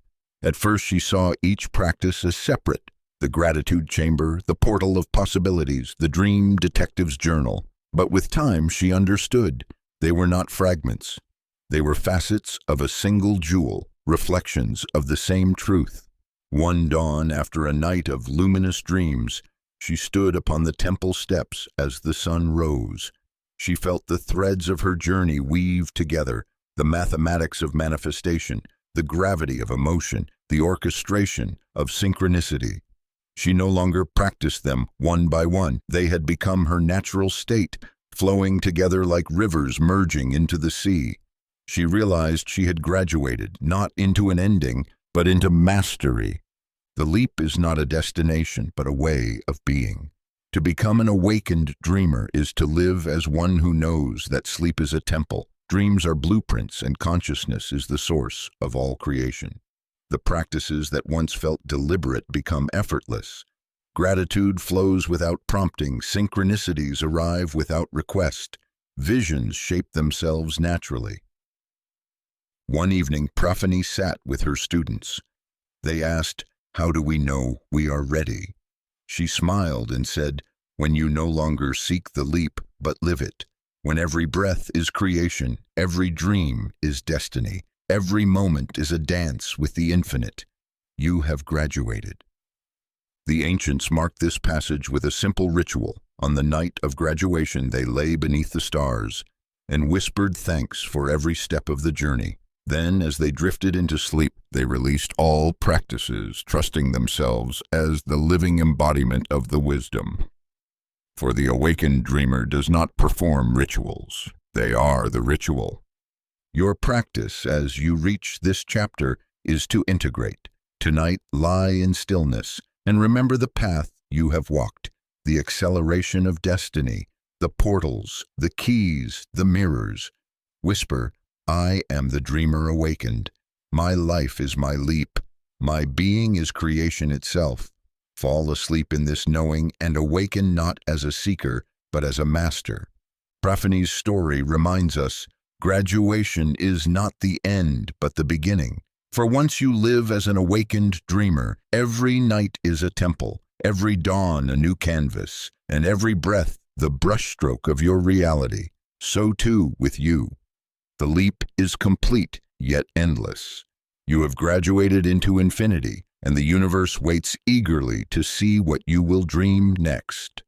At first she saw each practice as separate: the gratitude chamber, the portal of possibilities, the dream detective's journal. But with time she understood. They were not fragments. They were facets of a single jewel, reflections of the same truth. One dawn, after a night of luminous dreams, she stood upon the temple steps as the sun rose. She felt the threads of her journey weave together, the mathematics of manifestation, the gravity of emotion, the orchestration of synchronicity. She no longer practiced them one by one. They had become her natural state, flowing together like rivers merging into the sea. She realized she had graduated, not into an ending, but into mastery. The leap is not a destination, but a way of being. To become an awakened dreamer is to live as one who knows that sleep is a temple, dreams are blueprints, and consciousness is the source of all creation. The practices that once felt deliberate become effortless. Gratitude flows without prompting, synchronicities arrive without request, visions shape themselves naturally. One evening, Prophany sat with her students. They asked, "How do we know we are ready?" She smiled and said, "When you no longer seek the leap, but live it. When every breath is creation, every dream is destiny, every moment is a dance with the infinite. You have graduated." The ancients marked this passage with a simple ritual. On the night of graduation, they lay beneath the stars. and whispered thanks for every step of the journey. Then, as they drifted into sleep, they released all practices, trusting themselves as the living embodiment of the wisdom. For the awakened dreamer does not perform rituals. They are the ritual. Your practice as you reach this chapter is to integrate. Tonight, lie in stillness and remember the path you have walked, the acceleration of destiny, the portals, the keys, the mirrors. Whisper, I am the dreamer awakened. My life is my leap. My being is creation itself. Fall asleep in this knowing and awaken not as a seeker, but as a master. Praphani's story reminds us, graduation is not the end, but the beginning. For once you live as an awakened dreamer, every night is a temple, every dawn a new canvas, and every breath the brushstroke of your reality. So too with you. The leap is complete, yet endless. You have graduated into infinity, and the universe waits eagerly to see what you will dream next.